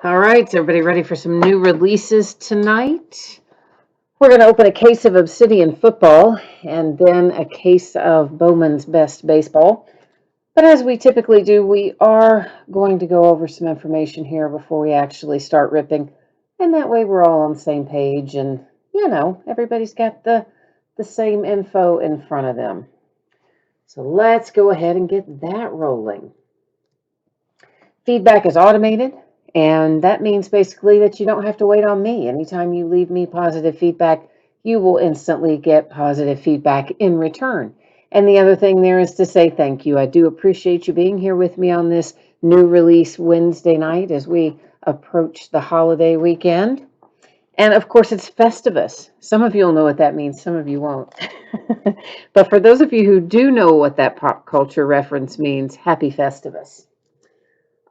All right, is everybody ready for some new releases tonight? We're going to open a case of Obsidian football and then a case of Bowman's Best Baseball. But as we typically do, we are going to go over some information here before we actually start ripping. And that way we're all on the same page and, everybody's got the same info in front of them. So let's go ahead and get that rolling. Feedback is automated. And that means basically that you don't have to wait on me. Anytime you leave me positive feedback, you will instantly get positive feedback in return. And the other thing there is to say thank you. I do appreciate you being here with me on this new release Wednesday night as we approach the holiday weekend. And of course, it's Festivus. Some of you will know what that means, some of you won't. But for those of you who do know what that pop culture reference means, happy Festivus.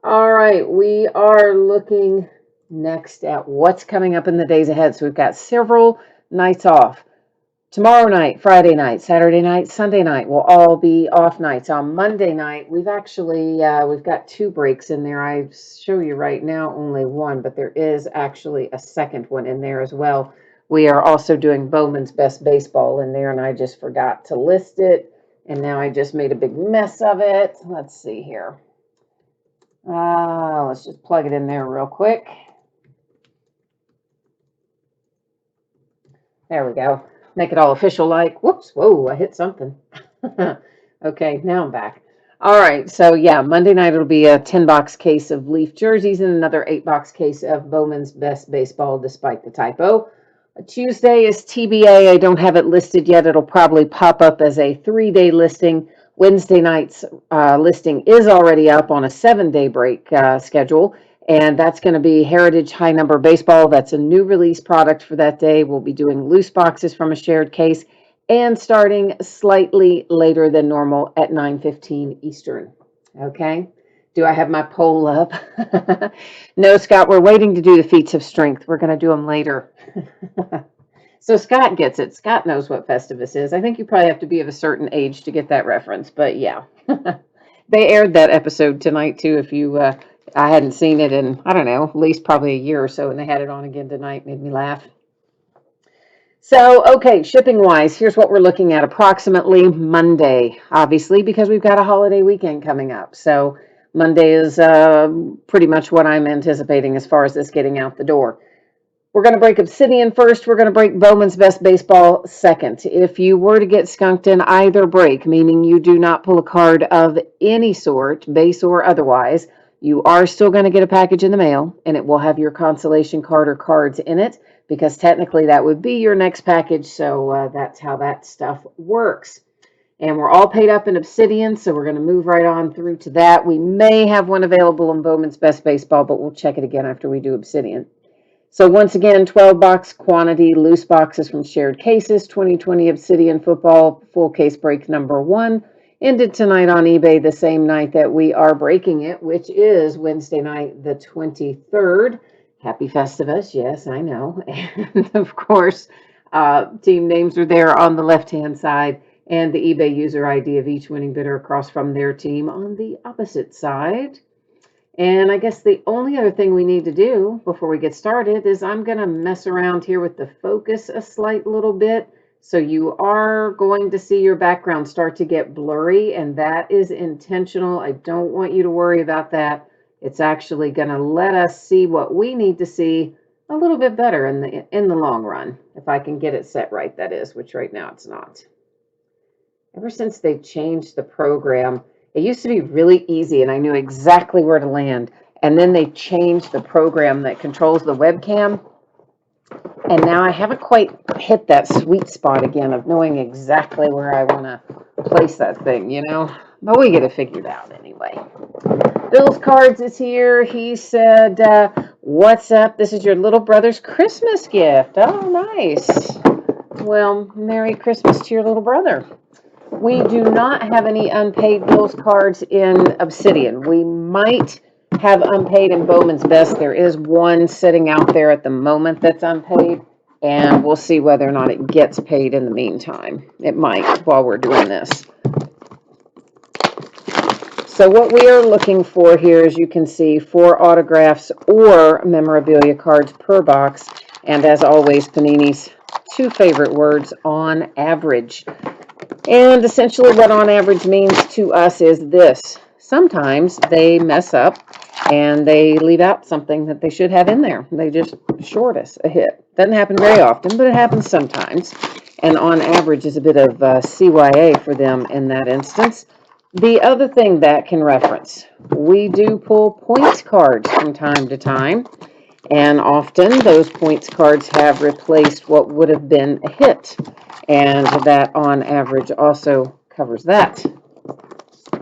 All right, we are looking next at what's coming up in the days ahead. So we've got several nights off. Tomorrow night, Friday night, Saturday night, Sunday night will all be off nights. On Monday night, we've got 2 breaks in there. I show you right now only one, but there is actually a second one in there as well. We are also doing Bowman's Best Baseball in there, and I just forgot to list it, and now I just made a big mess of it. Let's see here. Let's just plug it in there real quick. There we go. Make it all official like. Whoops, whoa, I hit something. Okay, now I'm back. All right, so yeah, Monday night it'll be a 10-box case of Leaf jerseys and another 8-box case of Bowman's Best Baseball, despite the typo. Tuesday is TBA. I don't have it listed yet. It'll probably pop up as a 3-day listing. Wednesday night's listing is already up on a 7-day break schedule, and that's going to be Heritage High Number Baseball. That's a new release product for that day. We'll be doing loose boxes from a shared case and starting slightly later than normal at 9:15 Eastern. Okay. Do I have my poll up? No, Scott, we're waiting to do the feats of strength. We're going to do them later. So Scott gets it. Scott knows what Festivus is. I think you probably have to be of a certain age to get that reference, but yeah. They aired that episode tonight too. If you, I hadn't seen it in, I don't know, at least probably a year or so, and they had it on again tonight. Made me laugh. So, okay, shipping wise, here's what we're looking at approximately Monday, obviously, because we've got a holiday weekend coming up. So Monday is pretty much what I'm anticipating as far as this getting out the door. We're going to break Obsidian first. We're going to break Bowman's Best Baseball second. If you were to get skunked in either break, meaning you do not pull a card of any sort, base or otherwise, you are still going to get a package in the mail, and it will have your consolation card or cards in it, because technically that would be your next package, so that's how that stuff works. And we're all paid up in Obsidian, so we're going to move right on through to that. We may have one available in Bowman's Best Baseball, but we'll check it again after we do Obsidian. So once again, 12-box quantity, loose boxes from shared cases, 2020 Obsidian football, full case break number 1. Ended tonight on eBay the same night that we are breaking it, which is Wednesday night, the 23rd. Happy Festivus, yes, I know. And of course, team names are there on the left-hand side, and the eBay user ID of each winning bidder across from their team on the opposite side. And I guess the only other thing we need to do before we get started is I'm going to mess around here with the focus a slight little bit. So you are going to see your background start to get blurry, and that is intentional. I don't want you to worry about that. It's actually going to let us see what we need to see a little bit better in the long run, if I can get it set right, that is, which right now it's not. Ever since they've changed the program, it used to be really easy and I knew exactly where to land. And then they changed the program that controls the webcam. And now I haven't quite hit that sweet spot again of knowing exactly where I want to place that thing, But we get it figured out anyway. Bill's Cards is here. He said, what's up? This is your little brother's Christmas gift. Oh, nice. Well, Merry Christmas to your little brother. We do not have any unpaid Bill's Cards in Obsidian. We might have unpaid in Bowman's Best. There is one sitting out there at the moment that's unpaid, and we'll see whether or not it gets paid in the meantime. It might while we're doing this. So what we are looking for here, as you can see, 4 autographs or memorabilia cards per box. And as always, Panini's 2 favorite words, on average. And essentially what on average means to us is this. Sometimes they mess up and they leave out something that they should have in there. They just short us a hit. Doesn't happen very often, but it happens sometimes. And on average is a bit of CYA for them in that instance. The other thing that can reference, we do pull points cards from time to time. And often those points cards have replaced what would have been a hit. And that on average also covers that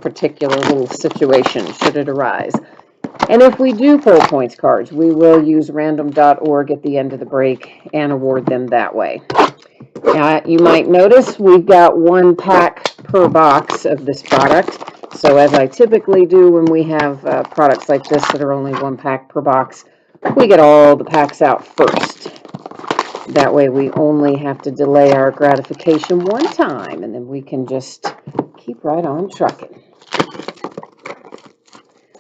particular little situation should it arise. And if we do pull points cards, we will use random.org at the end of the break and award them that way. You might notice we've got 1 pack per box of this product. So as I typically do when we have products like this that are only 1 pack per box, we get all the packs out first. That way we only have to delay our gratification 1 time, and then we can just keep right on trucking.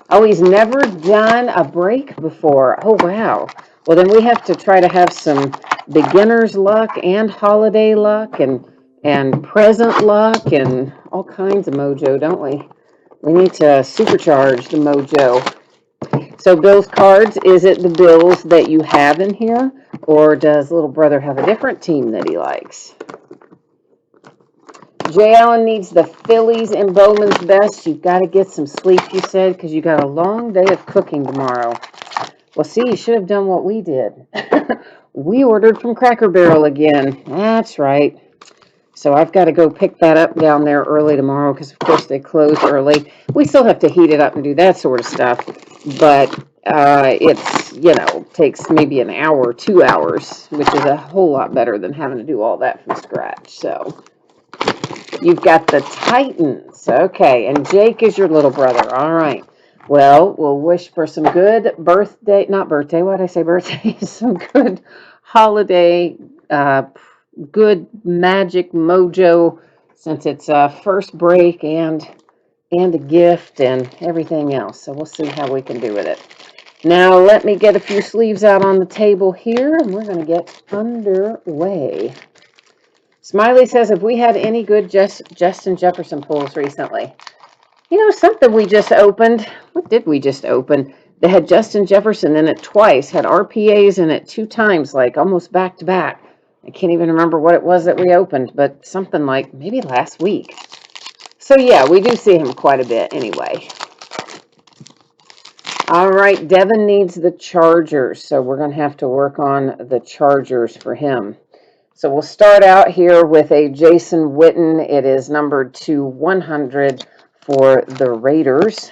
Oh, he's never done a break before. Oh, wow. Well, then we have to try to have some beginner's luck and holiday luck and present luck and all kinds of mojo, don't we? We need to supercharge the mojo. So Bill's cards, is it the Bills that you have in here, or does little brother have a different team that he likes? Jay Allen needs the Phillies and Bowman's best. You've got to get some sleep, you said, because you got a long day of cooking tomorrow. Well, see, you should have done what we did. We ordered from Cracker Barrel again. That's right. So I've got to go pick that up down there early tomorrow because, of course, they close early. We still have to heat it up and do that sort of stuff. But it's, takes maybe an hour, 2 hours, which is a whole lot better than having to do all that from scratch. So you've got the Titans. Okay, and Jake is your little brother. All right. Well, we'll wish for some good birthday, not birthday, why did I say birthday? Some good holiday, good magic mojo, since it's first break and a gift and everything else. So we'll see how we can do with it. Now let me get a few sleeves out on the table here, and we're going to get underway. Smiley says, have we had any good Justin Jefferson pulls recently? Something we just opened. What did we just open? They had Justin Jefferson in it twice, had RPAs in it 2 times, like almost back to back. I can't even remember what it was that we opened, but something like maybe last week. So yeah, we do see him quite a bit anyway. All right, Devin needs the Chargers, so we're going to have to work on the Chargers for him. So we'll start out here with a Jason Witten. It is numbered to 100 for the Raiders.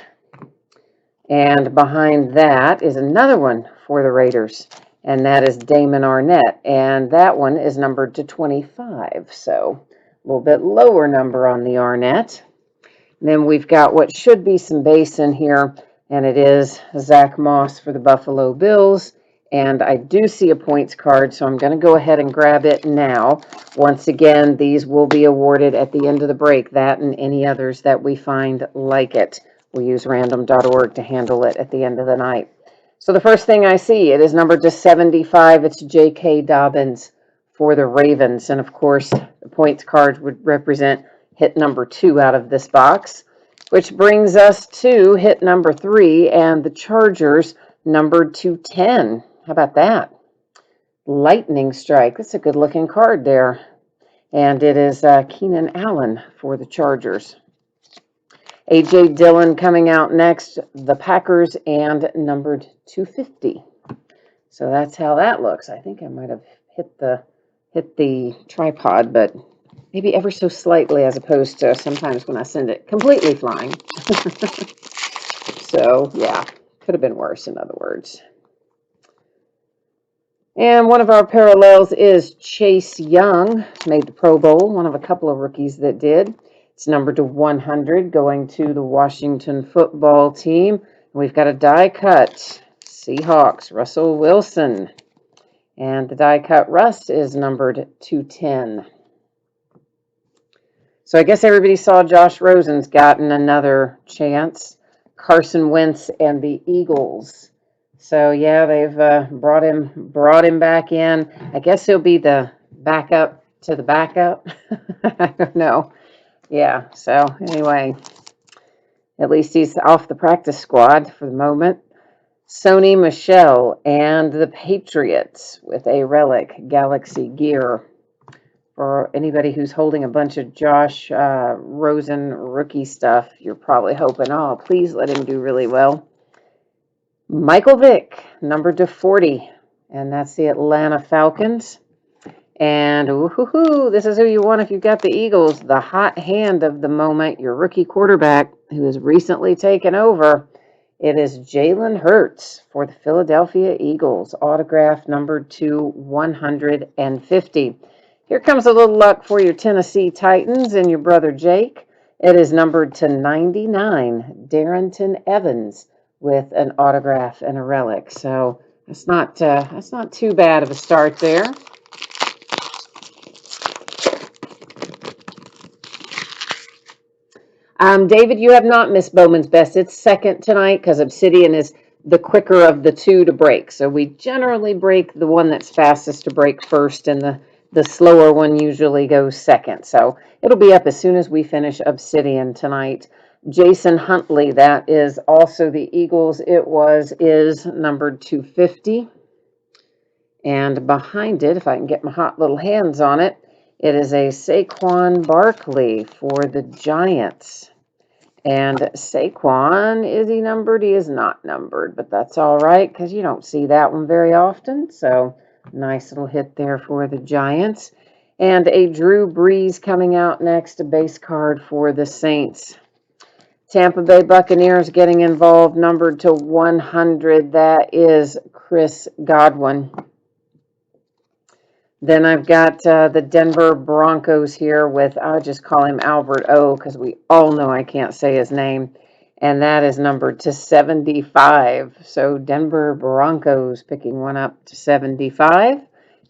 And behind that is another one for the Raiders, and that is Damon Arnett. And that one is numbered to 25, so a little bit lower number on the Arnett. And then we've got what should be some base in here, and it is Zach Moss for the Buffalo Bills. And I do see a points card, so I'm going to go ahead and grab it now. Once again, these will be awarded at the end of the break, that and any others that we find like it. We'll use random.org to handle it at the end of the night. So the first thing I see, it is numbered to 75. It's J.K. Dobbins for the Ravens. And of course, the points card would represent hit number 2 out of this box, which brings us to hit number 3 and the Chargers numbered to 10. How about that? Lightning strike. That's a good looking card there. And it is Keenan Allen for the Chargers. A.J. Dillon coming out next, the Packers, and numbered 250. So that's how that looks. I think I might have hit the tripod, but maybe ever so slightly, as opposed to sometimes when I send it completely flying. So yeah, could have been worse, in other words. And one of our parallels is Chase Young, made the Pro Bowl, one of a couple of rookies that did. It's numbered to 100, going to the Washington football team. We've got a die cut, Seahawks, Russell Wilson. And the die cut Russ is numbered to 10. So I guess everybody saw Josh Rosen's gotten another chance. Carson Wentz and the Eagles. So yeah, they've brought him back in. I guess he'll be the backup to the backup. I don't know. Yeah. So anyway, at least he's off the practice squad for the moment. Sony Michel and the Patriots with a relic Galaxy gear. For anybody who's holding a bunch of Josh Rosen rookie stuff, you're probably hoping, oh, please let him do really well. Michael Vick, numbered to 40, and that's the Atlanta Falcons. And this is who you want if you've got the Eagles, the hot hand of the moment, your rookie quarterback who has recently taken over. It is Jalen Hurts for the Philadelphia Eagles, autograph numbered to 150. Here comes a little luck for your Tennessee Titans and your brother Jake. It is numbered to 99, Darrington Evans with an autograph and a relic. So that's not too bad of a start there. David, you have not missed Bowman's Best. It's second tonight because Obsidian is the quicker of the two to break. So we generally break the one that's fastest to break first, and the slower one usually goes second. So it'll be up as soon as we finish Obsidian tonight. Jason Huntley, that is also the Eagles. Is numbered 250. And behind it, if I can get my hot little hands on it, it is a Saquon Barkley for the Giants. And Saquon, is he numbered? He is not numbered, but that's all right because you don't see that one very often. So nice little hit there for the Giants. And a Drew Brees coming out next, a base card for the Saints. Tampa Bay Buccaneers getting involved, numbered to 100. That is Chris Godwin. Then I've got the Denver Broncos here with, I'll just call him Albert O because we all know I can't say his name. And that is numbered to 75. So Denver Broncos picking one up to 75.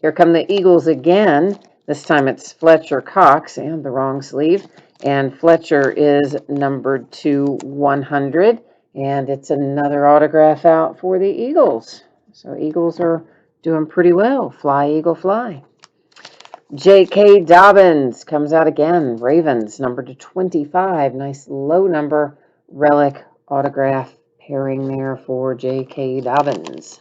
Here come the Eagles again. This time it's Fletcher Cox and the wrong sleeve. And Fletcher is numbered to 100. And it's another autograph out for the Eagles. So Eagles are doing pretty well. Fly, Eagle, fly. J.K. Dobbins comes out again. Ravens, numbered to 25. Nice low number relic autograph pairing there for J.K. Dobbins.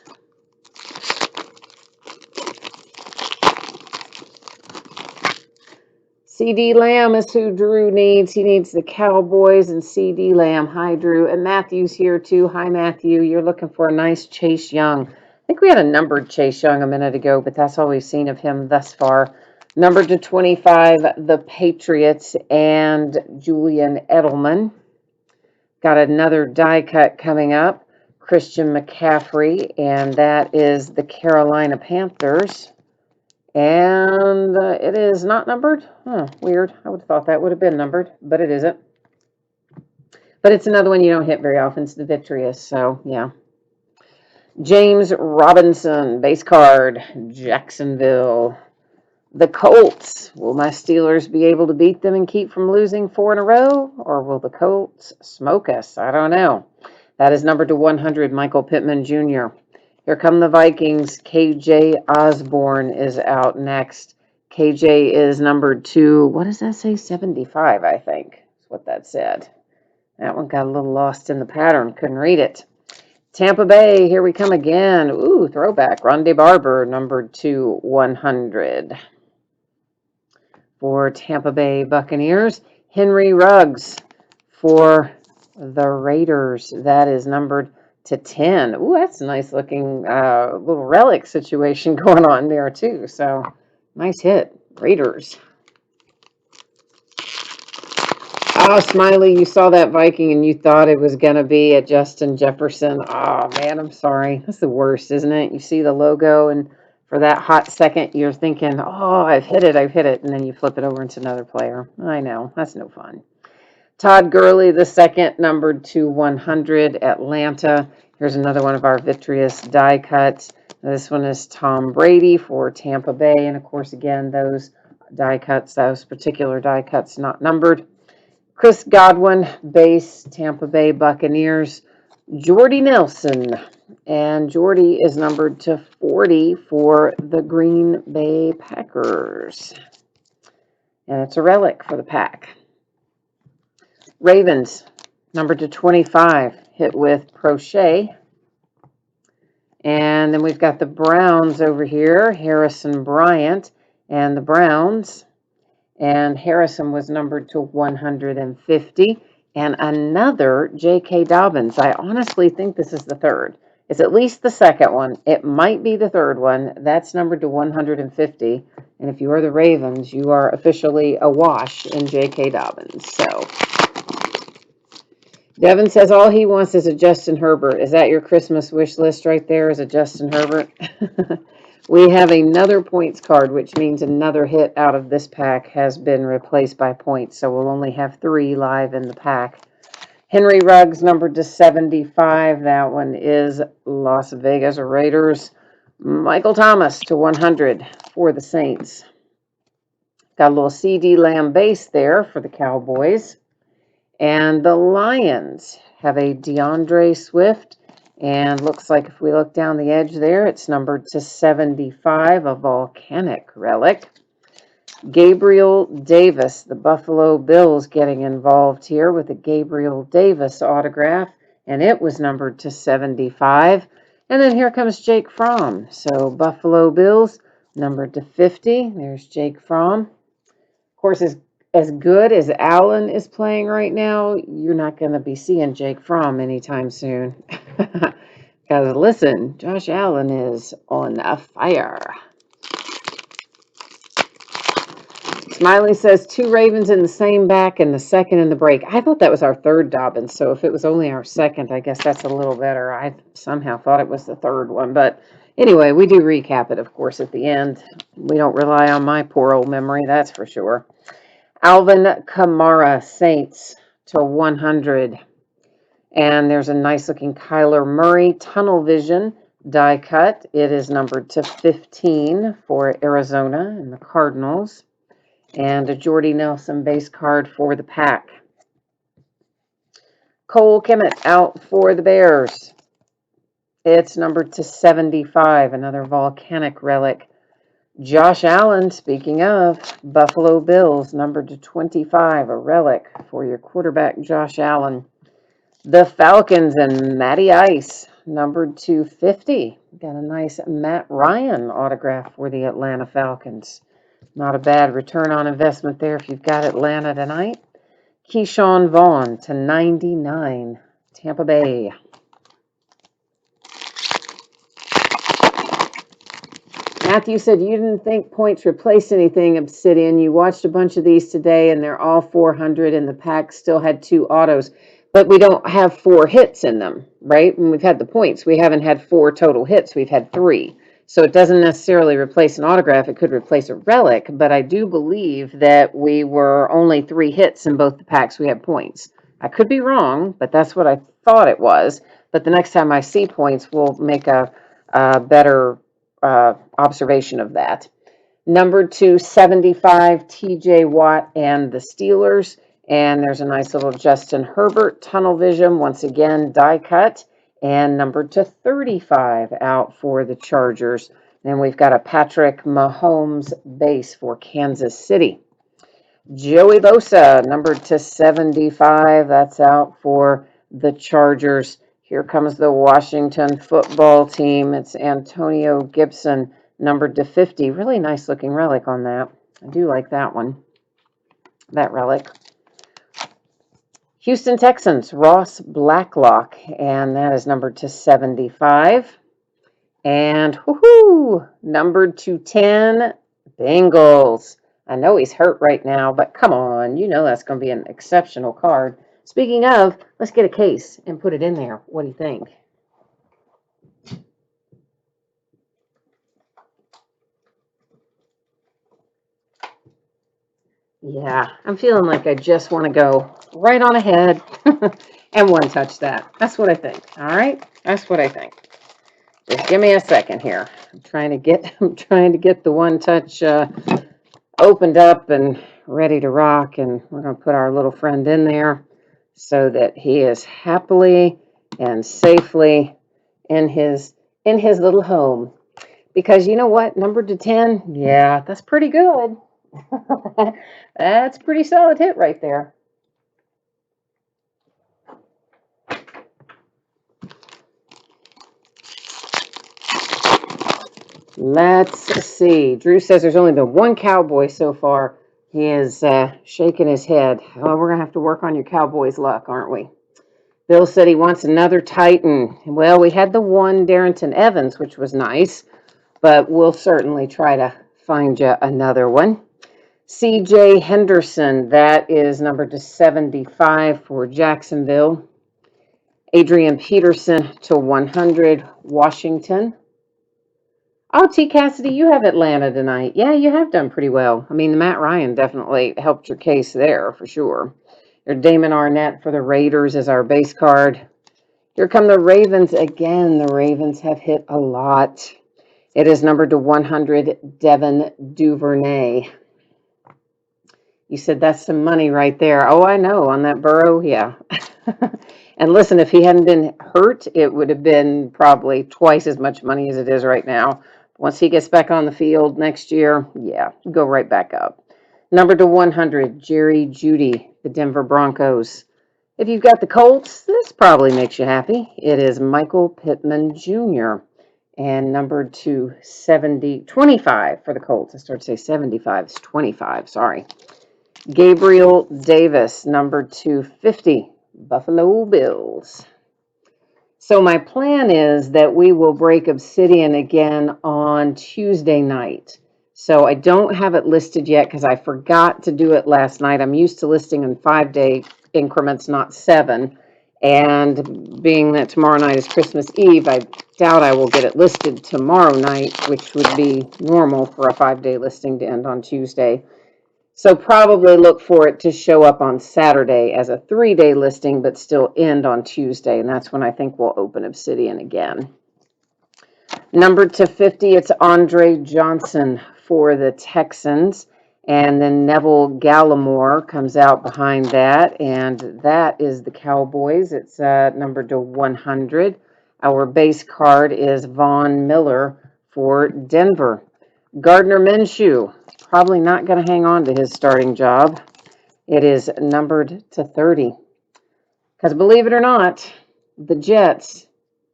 C.D. Lamb is who Drew needs. He needs the Cowboys and C.D. Lamb. Hi, Drew. And Matthew's here, too. Hi, Matthew. You're looking for a nice Chase Young. I think we had a numbered Chase Young a minute ago, but that's all we've seen of him thus far. Numbered to 25, the Patriots and Julian Edelman. Got another die cut coming up. Christian McCaffrey, and that is the Carolina Panthers. And it is not numbered. Weird. I would have thought that would have been numbered, but it isn't. But it's another one you don't hit very often. It's the Vitreous, so yeah. James Robinson, base card, Jacksonville. The Colts. Will my Steelers be able to beat them and keep from losing 4 in a row? Or will the Colts smoke us? I don't know. That is numbered to 100, Michael Pittman Jr. Here come the Vikings. KJ Osborne is out next. KJ is numbered to, what does that say? 75, I think. That's what that said. That one got a little lost in the pattern. Couldn't read it. Tampa Bay, here we come again. Ooh, throwback. Rondé Barber, numbered to 100. For Tampa Bay Buccaneers, Henry Ruggs for the Raiders. That is numbered to 10. Ooh, that's a nice looking little relic situation going on there too. So nice hit, Raiders. Oh, Smiley, you saw that Viking and you thought it was going to be a Justin Jefferson. Oh, man, I'm sorry. That's the worst, isn't it? You see the logo, and for that hot second, you're thinking, oh, I've hit it. And then you flip it over into another player. I know. That's no fun. Todd Gurley, the second, numbered to 100, Atlanta. Here's another one of our Vitreous die cuts. This one is Tom Brady for Tampa Bay. And, of course, again, those die cuts, those particular die cuts not numbered. Chris Godwin, base, Tampa Bay Buccaneers. Jordy Nelson. And Jordy is numbered to 40 for the Green Bay Packers. And it's a relic for the Pack. Ravens, numbered to 25, hit with Crochet. And then we've got the Browns over here, Harrison Bryant, and the Browns. And Harrison was numbered to 150. And another J.K. Dobbins. I honestly think this is the third. It's at least the second one. It might be the third one. That's numbered to 150. And if you are the Ravens, you are officially awash in J.K. Dobbins. So Devin says all he wants is a Justin Herbert. Is that your Christmas wish list right there? Is a Justin Herbert? We have another points card, which means another hit out of this pack has been replaced by points. So we'll only have 3 live in the pack. Henry Ruggs, numbered to 75. That one is Las Vegas Raiders. Michael Thomas to 100 for the Saints. Got a little CD Lamb base there for the Cowboys. And the Lions have a DeAndre Swift. And looks like if we look down the edge there, it's numbered to 75, a volcanic relic. Gabriel Davis, the Buffalo Bills getting involved here with a Gabriel Davis autograph. And it was numbered to 75. And then here comes Jake Fromm. So Buffalo Bills, numbered to 50. There's Jake Fromm. Of course, as good as Allen is playing right now, you're not going to be seeing Jake Fromm anytime soon. Because listen, Josh Allen is on fire. Smiley says 2 Ravens in the same back and the second in the break. I thought that was our third Dobbins, so if it was only our second, I guess that's a little better. I somehow thought it was the third one. But anyway, we do recap it, of course, at the end. We don't rely on my poor old memory, that's for sure. Alvin Kamara, Saints to 100. And there's a nice looking Kyler Murray tunnel vision die cut. It is numbered to 15 for Arizona and the Cardinals. And a Jordy Nelson base card for the Pack. Cole Kmet out for the Bears. It's numbered to 75, another volcanic relic. Josh Allen, speaking of, Buffalo Bills, numbered to 25, a relic for your quarterback, Josh Allen. The Falcons and Matty Ice, numbered to 50. Got a nice Matt Ryan autograph for the Atlanta Falcons. Not a bad return on investment there if you've got Atlanta tonight. Keyshawn Vaughn to 99, Tampa Bay. Matthew said you didn't think points replaced anything, Obsidian. You watched a bunch of these today, and they're all 400, and the pack still had 2 autos. But we don't have 4 hits in them, right? When we've had the points, we haven't had 4 total hits. We've had 3. So it doesn't necessarily replace an autograph. It could replace a relic. But I do believe that we were only 3 hits in both the packs. We had points. I could be wrong, but that's what I thought it was. But the next time I see points, we'll make a better observation of that. Numbered to 75, TJ Watt and the Steelers. And there's a nice little Justin Herbert tunnel vision, once again, die cut. And numbered to 35 out for the Chargers. Then we've got a Patrick Mahomes base for Kansas City. Joey Bosa, numbered to 75. That's out for the Chargers. Here comes the Washington football team. It's Antonio Gibson, numbered to 50. Really nice looking relic on that. I do like that one, that relic. Houston Texans, Ross Blacklock, and that is numbered to 75. And numbered to 10, Bengals. I know he's hurt right now, but come on, you know that's going to be an exceptional card. Speaking of, let's get a case and put it in there. What do you think? Yeah, I'm feeling like I just want to go right on ahead and one touch that. That's what I think. All right, that's what I think. Just give me a second here. I'm trying to get the one touch opened up and ready to rock, and we're going to put our little friend in there so that he is happily and safely in his little home. Because you know what? Numbered to 10, yeah, that's pretty good. That's a pretty solid hit right there. Let's see. Drew says there's only been one Cowboy so far. He is shaking his head. Oh, we're going to have to work on your Cowboys' luck, aren't we? Bill said he wants another Titan. Well, we had the one Darrington Evans, which was nice, but we'll certainly try to find you another one. C.J. Henderson, that is numbered to 75 for Jacksonville. Adrian Peterson to 100, Washington. Oh, T. Cassidy, you have Atlanta tonight. Yeah, you have done pretty well. I mean, Matt Ryan definitely helped your case there for sure. Your Damon Arnett for the Raiders is our base card. Here come the Ravens again. The Ravens have hit a lot. It is numbered to 100, Devin Duvernay. You said that's some money right there. Oh, I know, on that Burrow, yeah. And listen, if he hadn't been hurt, it would have been probably twice as much money as it is right now. Once he gets back on the field next year, yeah, go right back up. Number to 100, Jerry Jeudy, the Denver Broncos. If you've got the Colts, this probably makes you happy. It is Michael Pittman Jr. And numbered to 25 for the Colts. I started to say 75. It's 25, sorry. Gabriel Davis, number 250, Buffalo Bills. So my plan is that we will break Obsidian again on Tuesday night. So I don't have it listed yet because I forgot to do it last night. I'm used to listing in 5-day increments, not 7. And being that tomorrow night is Christmas Eve, I doubt I will get it listed tomorrow night, which would be normal for a 5-day listing to end on Tuesday. So probably look for it to show up on Saturday as a 3-day listing, but still end on Tuesday. And that's when I think we'll open Obsidian again. Numbered to 50, it's Andre Johnson for the Texans. And then Neville Gallimore comes out behind that. And that is the Cowboys. It's numbered to 100. Our base card is Von Miller for Denver. Gardner Minshew, probably not going to hang on to his starting job. It is numbered to 30. Because believe it or not, the Jets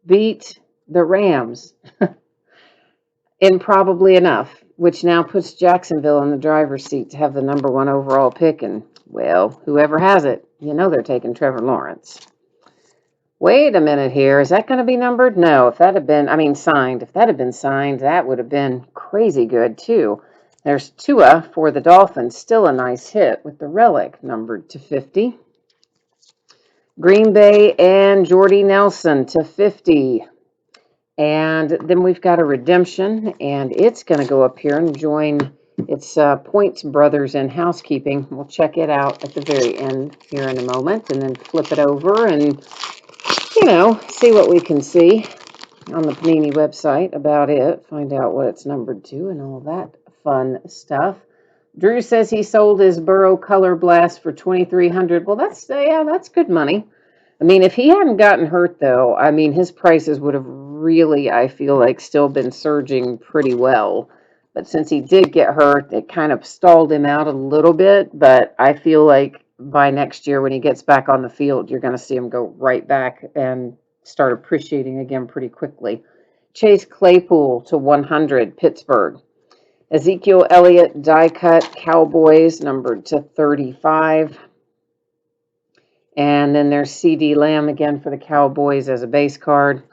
beat the Rams in probably enough, which now puts Jacksonville in the driver's seat to have the number 1 overall pick. And, well, whoever has it, you know they're taking Trevor Lawrence. Wait a minute here. Is that going to be numbered? No, if that had been, signed. If that had been signed, that would have been crazy good, too. There's Tua for the Dolphins. Still a nice hit with the relic numbered to 50. Green Bay and Jordy Nelson to 50. And then we've got a redemption, and it's going to go up here and join its Points Brothers in housekeeping. We'll check it out at the very end here in a moment, and then flip it over and see what we can see on the Panini website about it, find out what it's numbered to and all that fun stuff. Drew says he sold his Burrow Color Blast for $2,300. Well, that's good money. I mean, if he hadn't gotten hurt, though, his prices would have really, I feel like, still been surging pretty well. But since he did get hurt, it kind of stalled him out a little bit. But I feel like by next year when he gets back on the field, you're going to see him go right back and start appreciating again pretty quickly. Chase Claypool to 100, Pittsburgh. Ezekiel Elliott, die cut, Cowboys, numbered to 35. And then there's C.D. Lamb again for the Cowboys as a base card.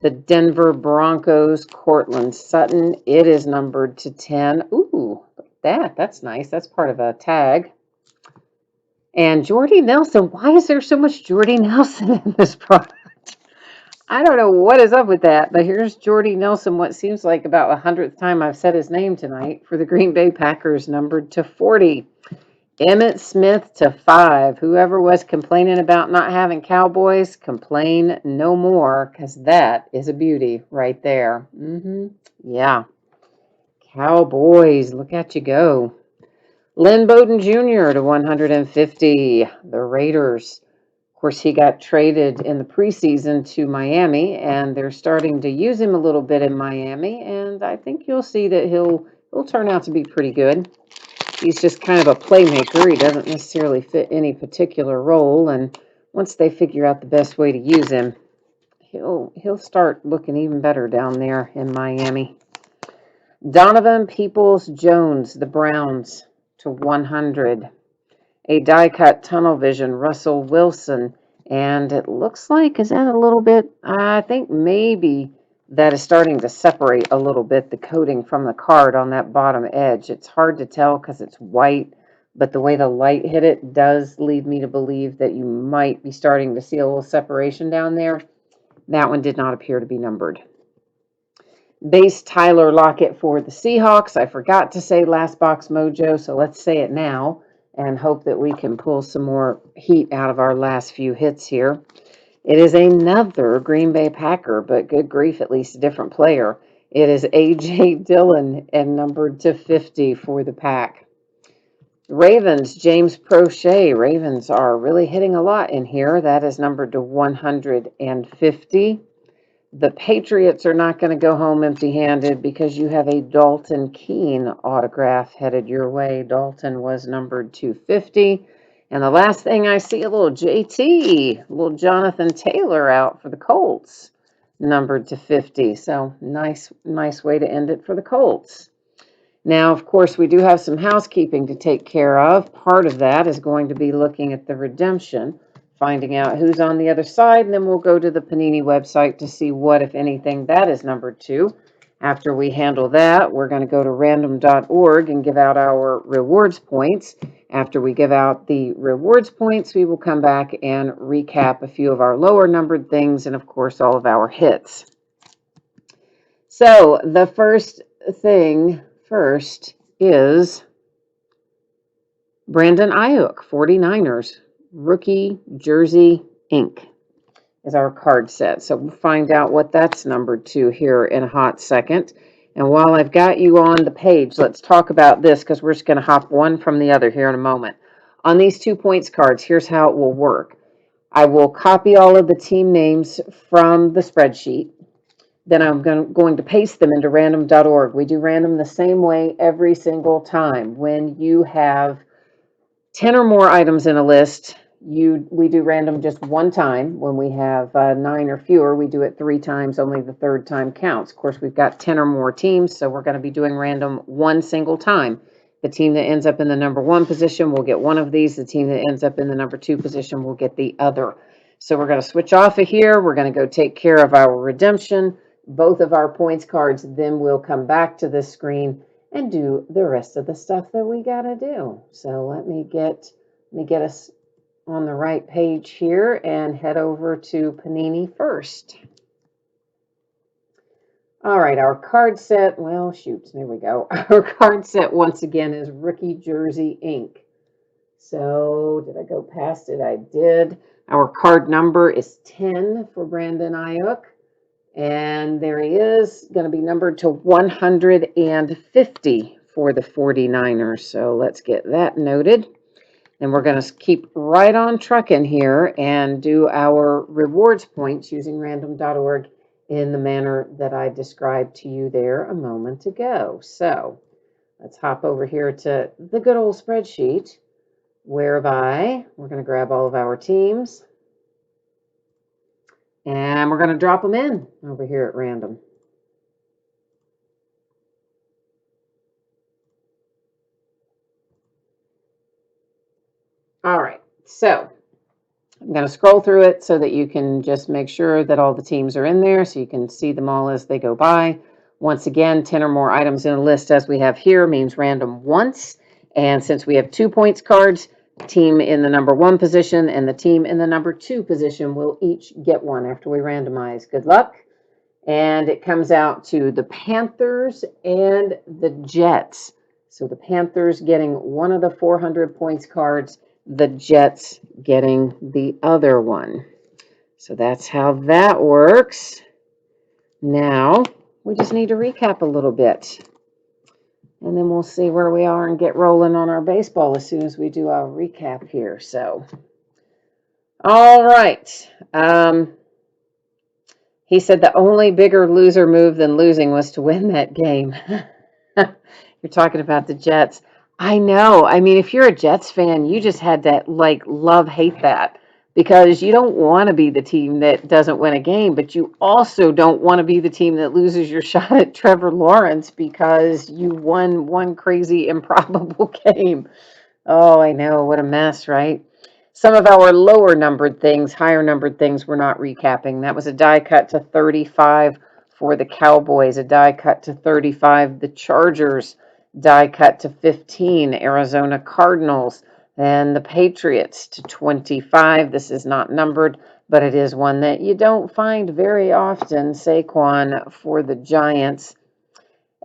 The Denver Broncos, Cortland Sutton, it is numbered to 10. Ooh, that's nice. That's part of a tag. And Jordy Nelson, why is there so much Jordy Nelson in this product? I don't know what is up with that, but here's Jordy Nelson, what seems like about 100th time I've said his name tonight, for the Green Bay Packers, numbered to 40. Emmitt Smith to 5. Whoever was complaining about not having Cowboys, complain no more, because that is a beauty right there. Yeah. Cowboys, look at you go. Lynn Bowden Jr. to 150. The Raiders. Of course, he got traded in the preseason to Miami, and they're starting to use him a little bit in Miami, and I think you'll see that he'll turn out to be pretty good. He's just kind of a playmaker. He doesn't necessarily fit any particular role, and once they figure out the best way to use him, he'll start looking even better down there in Miami. Donovan Peoples-Jones, the Browns, to 100. A die-cut tunnel vision, Russell Wilson, and it looks like, is that a little bit, I think maybe that is starting to separate a little bit, the coating from the card on that bottom edge. It's hard to tell because it's white, but the way the light hit it does lead me to believe that you might be starting to see a little separation down there. That one did not appear to be numbered. Base Tyler Lockett for the Seahawks. I forgot to say last box mojo, so let's say it now and hope that we can pull some more heat out of our last few hits here. It is another Green Bay Packer, but good grief, at least a different player. It is A.J. Dillon and numbered to 50 for the Pack. Ravens, James Prochet. Ravens are really hitting a lot in here. That is numbered to 150. The Patriots are not going to go home empty-handed because you have a Dalton Keene autograph headed your way. Dalton was numbered 250. And the last thing I see, a little JT, a little Jonathan Taylor out for the Colts, numbered to 50. So nice way to end it for the Colts. Now, of course, we do have some housekeeping to take care of. Part of that is going to be looking at the redemption, finding out who's on the other side, and then we'll go to the Panini website to see what, if anything, that is numbered to. After we handle that, we're going to go to random.org and give out our rewards points. After we give out the rewards points, we will come back and recap a few of our lower numbered things and, of course, all of our hits. So the first thing is Brandon Ayuk, 49ers. Rookie Jersey Ink is our card set. So we'll find out what that's numbered to here in a hot second. And while I've got you on the page, let's talk about this because we're just going to hop one from the other here in a moment. On these 2 points cards, here's how it will work. I will copy all of the team names from the spreadsheet. Then I'm going to paste them into random.org. We do random the same way every single time. When you have 10 or more items in a list, we do random just one time. When we have 9 or fewer, we do it 3 times. Only the third time counts. Of course, we've got 10 or more teams, so we're going to be doing random one single time. The team that ends up in the number 1 position will get one of these. The team that ends up in the number 2 position will get the other. So we're going to switch off of here. We're going to go take care of our redemption, both of our points cards. Then we'll come back to this screen and do the rest of the stuff that we got to do. So let me get us on the right page here and head over to Panini first. All right, our card set, well, shoot, there we go. Our card set once again is Rookie Jersey Ink. So did I go past it? I did. Our card number is 10 for Brandon Ayuk. And there he is, going to be numbered to 150 for the 49ers. So let's get that noted. And we're going to keep right on trucking here and do our rewards points using random.org in the manner that I described to you there a moment ago. So let's hop over here to the good old spreadsheet, whereby we're going to grab all of our teams. And we're going to drop them in over here at random. All right, so I'm going to scroll through it so that you can just make sure that all the teams are in there so you can see them all as they go by. Once again, 10 or more items in a list as we have here means random once. And since we have 2 points cards, team in the number 1 position and the team in the number 2 position will each get one after we randomize. Good luck. And it comes out to the Panthers and the Jets. So the Panthers getting one of the 400 points cards, the Jets getting the other one. So that's how that works. Now, we just need to recap a little bit. And then we'll see where we are and get rolling on our baseball as soon as we do our recap here. So, all right. He said the only bigger loser move than losing was to win that game. You're talking about the Jets. I know. I mean, if you're a Jets fan, you just had to like love hate that because you don't want to be the team that doesn't win a game, but you also don't want to be the team that loses your shot at Trevor Lawrence because you won one crazy improbable game. Oh, I know. What a mess, right? Some of our lower numbered things, higher numbered things, we're not recapping. That was a die cut to 35 for the Cowboys, a die cut to 35, the Chargers, die cut to 15, Arizona Cardinals, and the Patriots to 25. This is not numbered, but it is one that you don't find very often. Saquon for the Giants.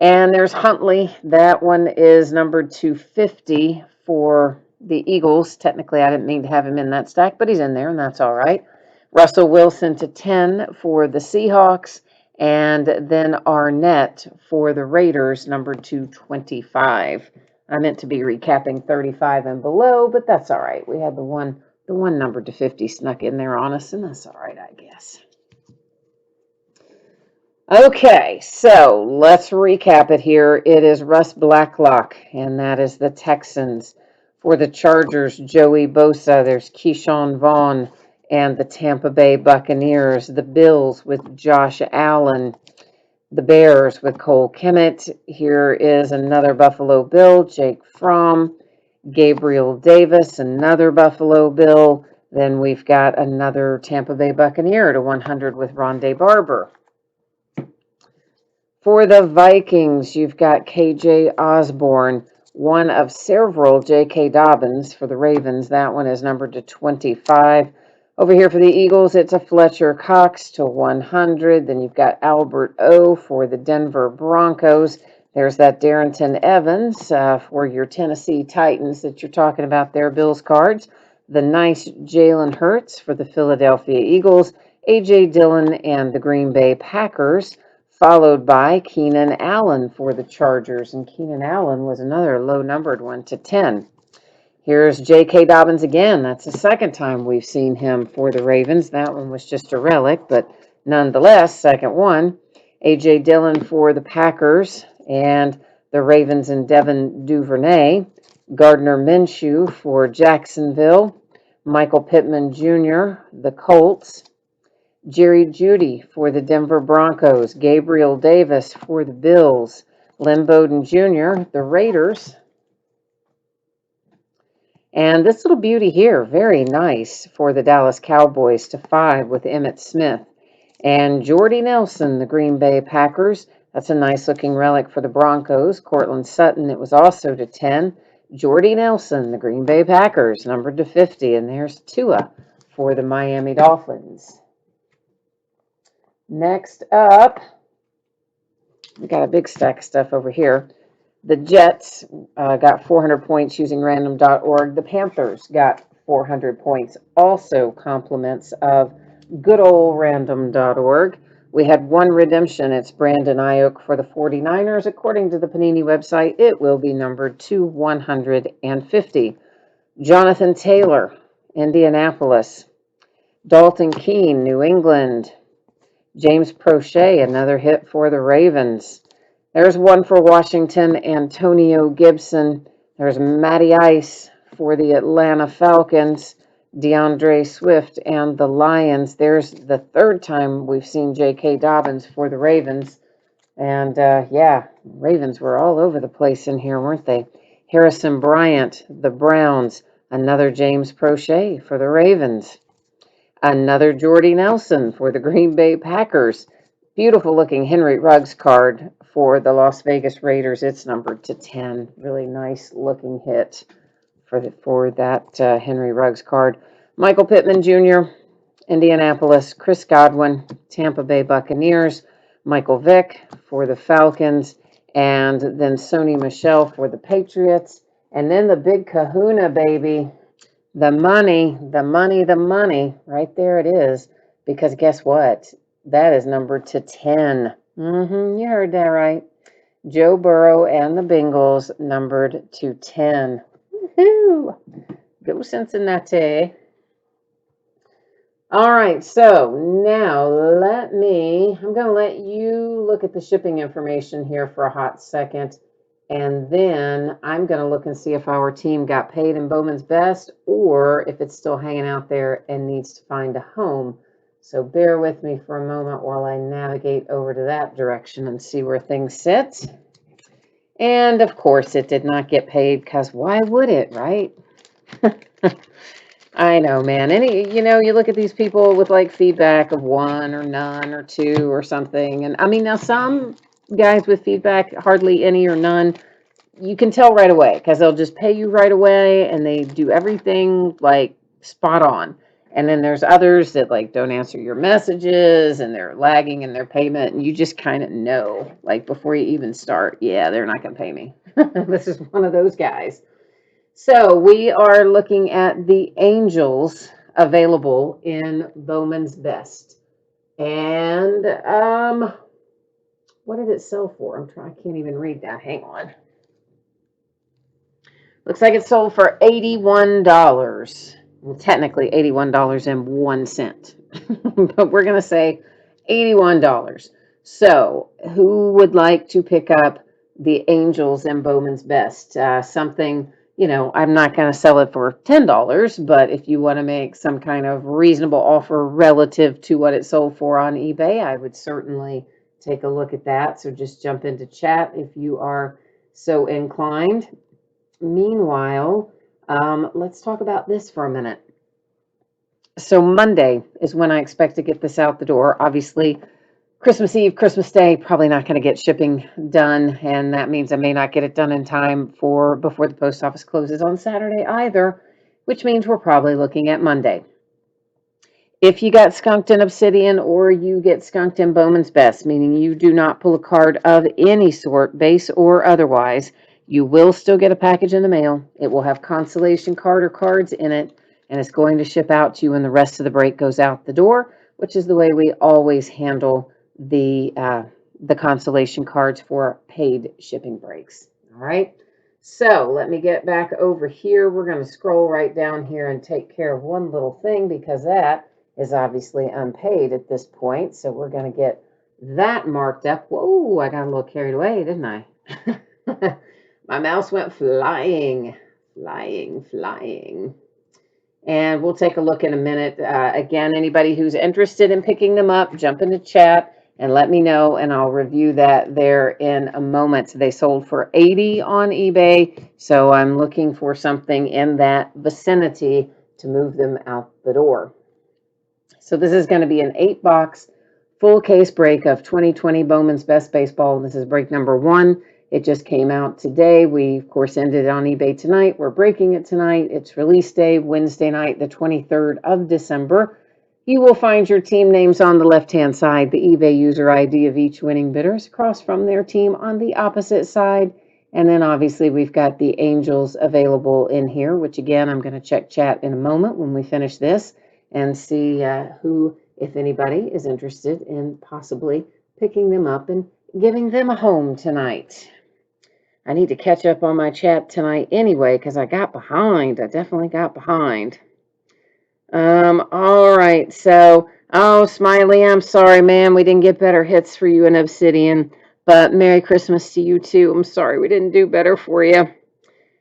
And there's Huntley. That one is numbered to 50 for the Eagles. Technically, I didn't mean to have him in that stack, but he's in there, and that's all right. Russell Wilson to 10 for the Seahawks. And then Arnett for the Raiders, numbered to 25. I meant to be recapping 35 and below, but that's all right. We had the one numbered to 50 snuck in there on us, and that's all right, I guess. Okay, so let's recap it here. It is Russ Blacklock, and that is the Texans. For the Chargers, Joey Bosa. There's Keyshawn Vaughn and the Tampa Bay Buccaneers. The Bills with Josh Allen. The Bears with Cole Kmet. Here is another Buffalo Bill, Jake Fromm. Gabriel Davis, another Buffalo Bill. Then we've got another Tampa Bay Buccaneer to 100 with Rondé Barber. For the Vikings, you've got KJ Osborne, one of several J.K. Dobbins for the Ravens. That one is numbered to 25. Over here for the Eagles, it's a Fletcher Cox to 100. Then you've got Albert O for the Denver Broncos. There's that Darrington Evans for your Tennessee Titans that you're talking about there, Bills cards. The nice Jalen Hurts for the Philadelphia Eagles. A.J. Dillon and the Green Bay Packers, followed by Keenan Allen for the Chargers. And Keenan Allen was another low-numbered one to 10. Here's J.K. Dobbins again. That's the second time we've seen him for the Ravens. That one was just a relic, but nonetheless, second one. A.J. Dillon for the Packers and the Ravens and Devin Duvernay. Gardner Minshew for Jacksonville. Michael Pittman Jr., the Colts. Jerry Jeudy for the Denver Broncos. Gabriel Davis for the Bills. Lynn Bowden Jr., the Raiders. And this little beauty here, very nice for the Dallas Cowboys to 5 with Emmitt Smith. And Jordy Nelson, the Green Bay Packers. That's a nice looking relic for the Broncos. Cortland Sutton, it was also to 10. Jordy Nelson, the Green Bay Packers, numbered to 50. And there's Tua for the Miami Dolphins. Next up, we got a big stack of stuff over here. The Jets got 400 points using random.org. The Panthers got 400 points, also compliments of good old random.org. We had one redemption. It's Brandon Ayuk for the 49ers. According to the Panini website, it will be numbered to 150. Jonathan Taylor, Indianapolis. Dalton Keene, New England. James Prochet, another hit for the Ravens. There's one for Washington, Antonio Gibson. There's Matty Ice for the Atlanta Falcons. DeAndre Swift and the Lions. There's the third time we've seen J.K. Dobbins for the Ravens. And yeah, Ravens were all over the place in here, weren't they? Harrison Bryant, the Browns. Another James Prochet for the Ravens. Another Jordy Nelson for the Green Bay Packers. Beautiful looking Henry Ruggs card for the Las Vegas Raiders. It's numbered to 10. Really nice looking hit for that Henry Ruggs card. Michael Pittman Jr., Indianapolis. Chris Godwin, Tampa Bay Buccaneers. Michael Vick for the Falcons. And then Sony Michel for the Patriots. And then the big kahuna, baby. The money, right there it is. Because guess what? That is numbered to 10. You heard that right. Joe Burrow and the Bengals, numbered to 10. Woohoo! Go Cincinnati. All right, so now I'm going to let you look at the shipping information here for a hot second. And then I'm going to look and see if our team got paid in Bowman's Best or if it's still hanging out there and needs to find a home. So bear with me for a moment while I navigate over to that direction and see where things sit. And of course, it did not get paid because why would it, right? I know, man. You look at these people with like feedback of 1 or none or 2 or something. And I mean, now some guys with feedback, hardly any or none, you can tell right away because they'll just pay you right away and they do everything like spot on. And then there's others that like don't answer your messages and they're lagging in their payment. And you just kind of know, like before you even start, yeah, they're not going to pay me. This is one of those guys. So we are looking at the Angels available in Bowman's Best. And what did it sell for? I can't even read that. Hang on. Looks like it sold for $81. Well, technically $81.01. But we're going to say $81. So who would like to pick up the Angels and Bowman's Best? Something, I'm not going to sell it for $10, but if you want to make some kind of reasonable offer relative to what it sold for on eBay, I would certainly take a look at that. So just jump into chat if you are so inclined. Meanwhile, let's talk about this for a minute. So Monday is when I expect to get this out the door. Obviously, Christmas Eve, Christmas Day, probably not going to get shipping done, and that means I may not get it done in time for before the post office closes on Saturday either, which means we're probably looking at Monday. If you got skunked in Obsidian or you get skunked in Bowman's Best, meaning you do not pull a card of any sort, base or otherwise, you will still get a package in the mail. It will have consolation card or cards in it, and it's going to ship out to you when the rest of the break goes out the door, which is the way we always handle the consolation cards for paid shipping breaks. All right. So let me get back over here. We're going to scroll right down here and take care of one little thing because that is obviously unpaid at this point. So we're going to get that marked up. Whoa, I got a little carried away, didn't I? My mouse went flying. And we'll take a look in a minute. Again, anybody who's interested in picking them up, jump into chat and let me know, and I'll review that there in a moment. They sold for $80 on eBay, so I'm looking for something in that vicinity to move them out the door. So this is going to be an 8-box full case break of 2020 Bowman's Best Baseball. This is break number 1. It just came out today. We, of course, ended it on eBay tonight. We're breaking it tonight. It's release day, Wednesday night, the 23rd of December. You will find your team names on the left-hand side, the eBay user ID of each winning bidders across from their team on the opposite side. And then obviously we've got the Angels available in here, which again, I'm going to check chat in a moment when we finish this and see who, if anybody, is interested in possibly picking them up and giving them a home tonight. I need to catch up on my chat tonight anyway because I got behind. I definitely got behind. All right. So, Smiley, I'm sorry, man. We didn't get better hits for you in Obsidian, but Merry Christmas to you too. I'm sorry we didn't do better for you.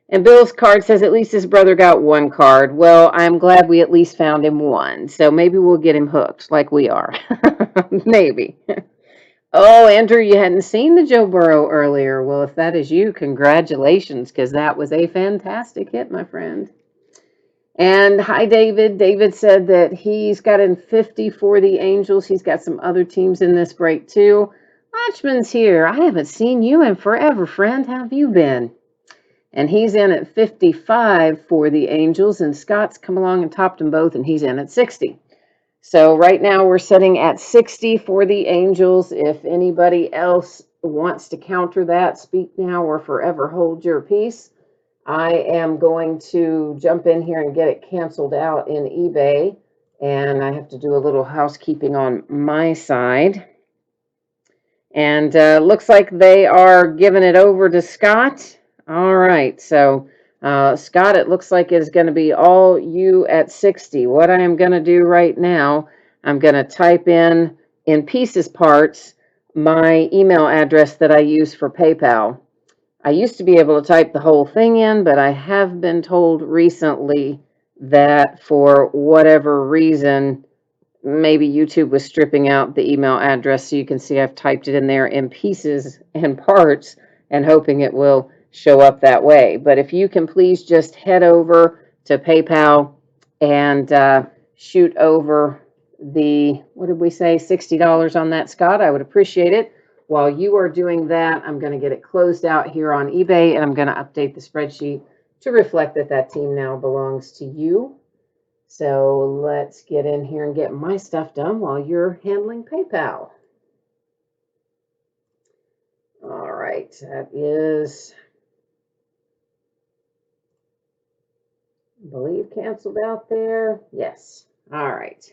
And Bill's card says at least his brother got 1 card. Well, I'm glad we at least found him 1. So maybe we'll get him hooked like we are. Maybe. Oh, Andrew, you hadn't seen the Joe Burrow earlier. Well, if that is you, congratulations, because that was a fantastic hit, my friend. And hi, David. David said that he's got in 50 for the Angels. He's got some other teams in this break, too. Watchman's here. I haven't seen you in forever, friend. How have you been? And he's in at 55 for the Angels, and Scott's come along and topped them both, and he's in at 60. So right now we're sitting at 60 for the Angels. If anybody else wants to counter that, speak now or forever hold your peace. I am going to jump in here and get it canceled out in eBay, and I have to do a little housekeeping on my side. And looks like they are giving it over to Scott. All right, so Scott, it looks like it's going to be all you at 60. What I am going to do right now, I'm going to type in pieces parts, my email address that I use for PayPal. I used to be able to type the whole thing in, but I have been told recently that for whatever reason, maybe YouTube was stripping out the email address, so you can see I've typed it in there in pieces and parts and hoping it will show up that way. But if you can please just head over to PayPal and shoot over the, what did we say, $60 on that, Scott? I would appreciate it. While you are doing that, I'm going to get it closed out here on eBay, and I'm going to update the spreadsheet to reflect that that team now belongs to you. So let's get in here and get my stuff done while you're handling PayPal. All right, that is, I believe, canceled out there. Yes. All right.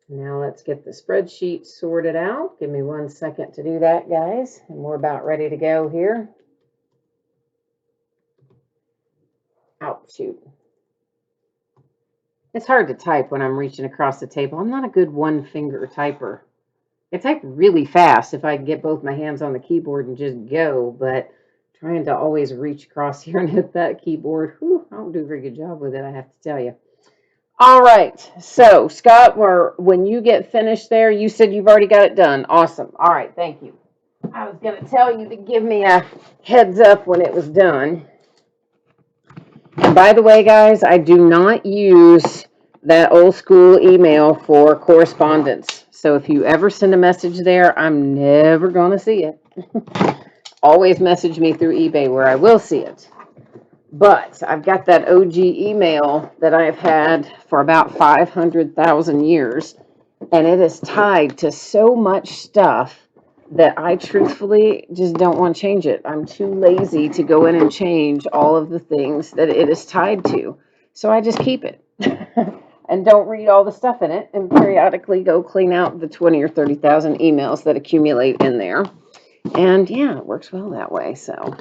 Now let's get the spreadsheet sorted out. Give me 1 second to do that, guys. And we're about ready to go here. Oh, shoot. It's hard to type when I'm reaching across the table. I'm not a good one-finger typer. I type really fast if I can get both my hands on the keyboard and just go, but trying to always reach across here and hit that keyboard, whew, I don't do a very good job with it, I have to tell you. All right, so Scott, when you get finished there, you said you've already got it done. Awesome. All right, thank you. I was going to tell you to give me a heads up when it was done. And by the way, guys, I do not use that old school email for correspondence. So if you ever send a message there, I'm never going to see it. Always message me through eBay where I will see it. But I've got that OG email that I've had for about 500,000 years, and it is tied to so much stuff that I truthfully just don't want to change it. I'm too lazy to go in and change all of the things that it is tied to. So I just keep it and don't read all the stuff in it, and periodically go clean out the 20 or 30,000 emails that accumulate in there. And yeah, it works well that way. So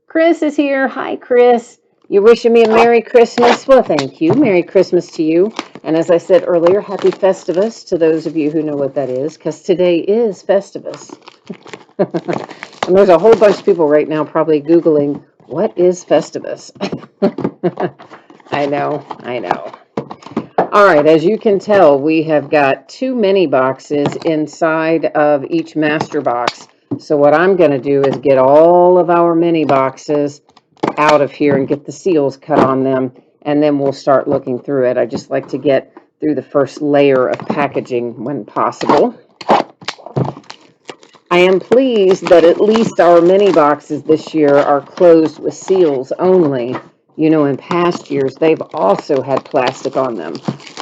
Chris is here. Hi, Chris. You're wishing me a Merry Christmas? Well, thank you. Merry Christmas to you. And as I said earlier, Happy Festivus to those of you who know what that is, because today is Festivus. And there's a whole bunch of people right now probably Googling, what is Festivus? I know. All right, as you can tell, we have got 2 mini boxes inside of each master box. So what I'm going to do is get all of our mini boxes out of here and get the seals cut on them, and then we'll start looking through it. I just like to get through the first layer of packaging when possible. I am pleased that at least our mini boxes this year are closed with seals only. You know, in past years, they've also had plastic on them.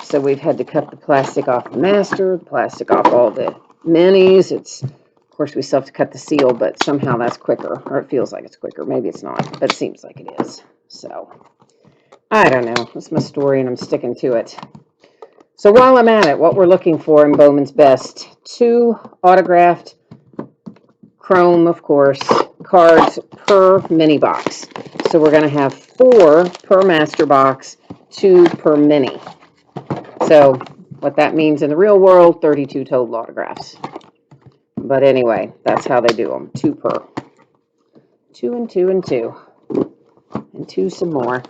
So we've had to cut the plastic off the master, the plastic off all the minis. Of course, we still have to cut the seal, but somehow that's quicker, or it feels like it's quicker. Maybe it's not, but it seems like it is. So, I don't know. That's my story, and I'm sticking to it. So while I'm at it, what we're looking for in Bowman's Best, 2 autographed chrome, of course, cards per mini box. So we're going to have 4 per master box, 2 per mini. So what that means in the real world, 32 total autographs. But anyway, that's how they do them, 2 per. 2 and 2 and 2. And 2 some more.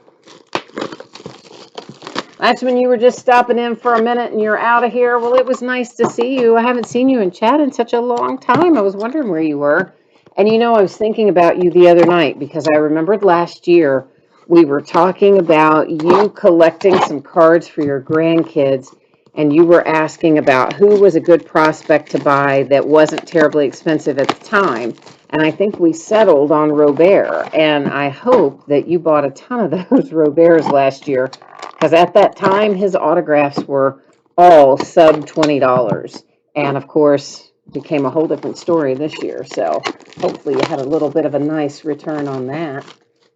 That's when you were just stopping in for a minute and you're out of here. Well, it was nice to see you. I haven't seen you in chat in such a long time. I was wondering where you were. And you know, I was thinking about you the other night because I remembered last year we were talking about you collecting some cards for your grandkids, and you were asking about who was a good prospect to buy that wasn't terribly expensive at the time. And I think we settled on Robert, and I hope that you bought a ton of those Roberts last year, because at that time his autographs were all sub $20, and of course became a whole different story this year. So hopefully you had a little bit of a nice return on that.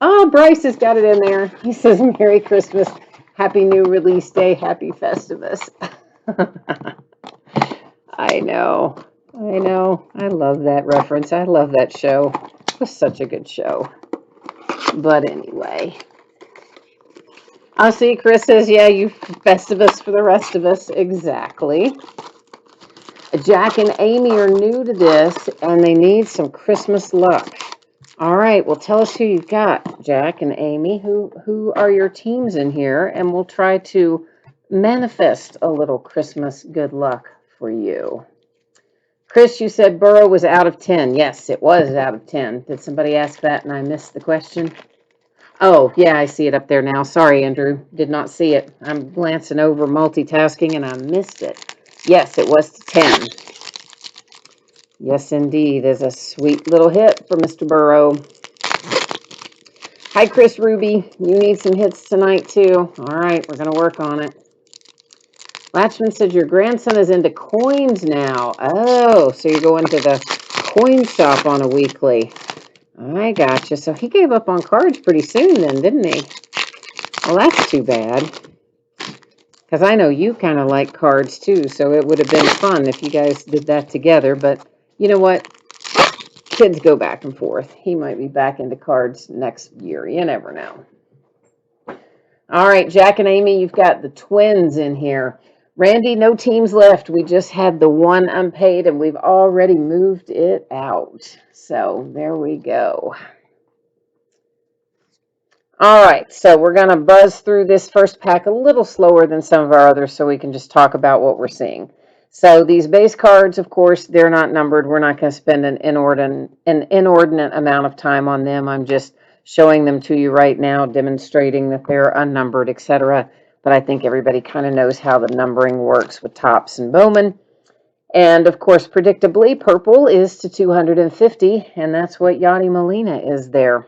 Oh, Bryce has got it in there. He says, Merry Christmas, Happy New Release Day, Happy Festivus. I know. I know. I love that reference. I love that show. It was such a good show. But anyway. I see Chris says, yeah, you Festivus for the rest of us. Exactly. Jack and Amy are new to this and they need some Christmas luck. All right, well, tell us who you've got, Jack and Amy. Who are your teams in here? And we'll try to manifest a little Christmas good luck for you. Chris, you said Burrow was out of 10. Yes, it was out of 10. Did somebody ask that and I missed the question? Oh, yeah, I see it up there now. Sorry, Andrew. Did not see it. I'm glancing over multitasking and I missed it. Yes, it was to 10. Yes, indeed. Is a sweet little hit for Mr. Burrow. Hi, Chris Ruby. You need some hits tonight, too. All right, we're going to work on it. Latchman said your grandson is into coins now. Oh, so you're going to the coin shop on a weekly. I gotcha. So he gave up on cards pretty soon then, didn't he? Well, that's too bad. Because I know you kind of like cards too, so it would have been fun if you guys did that together. But you know what? Kids go back and forth. He might be back into cards next year. You never know. All right, Jack and Amy, you've got the twins in here. Randy, no teams left. We just had the one unpaid, and we've already moved it out. So there we go. All right, so we're going to buzz through this first pack a little slower than some of our others so we can just talk about what we're seeing. So these base cards, of course, they're not numbered. We're not going to spend an inordinate amount of time on them. I'm just showing them to you right now, demonstrating that they're unnumbered, etc. But I think everybody kind of knows how the numbering works with Topps and Bowman. And, of course, predictably, purple is to 250, and that's what Yachty Molina is there.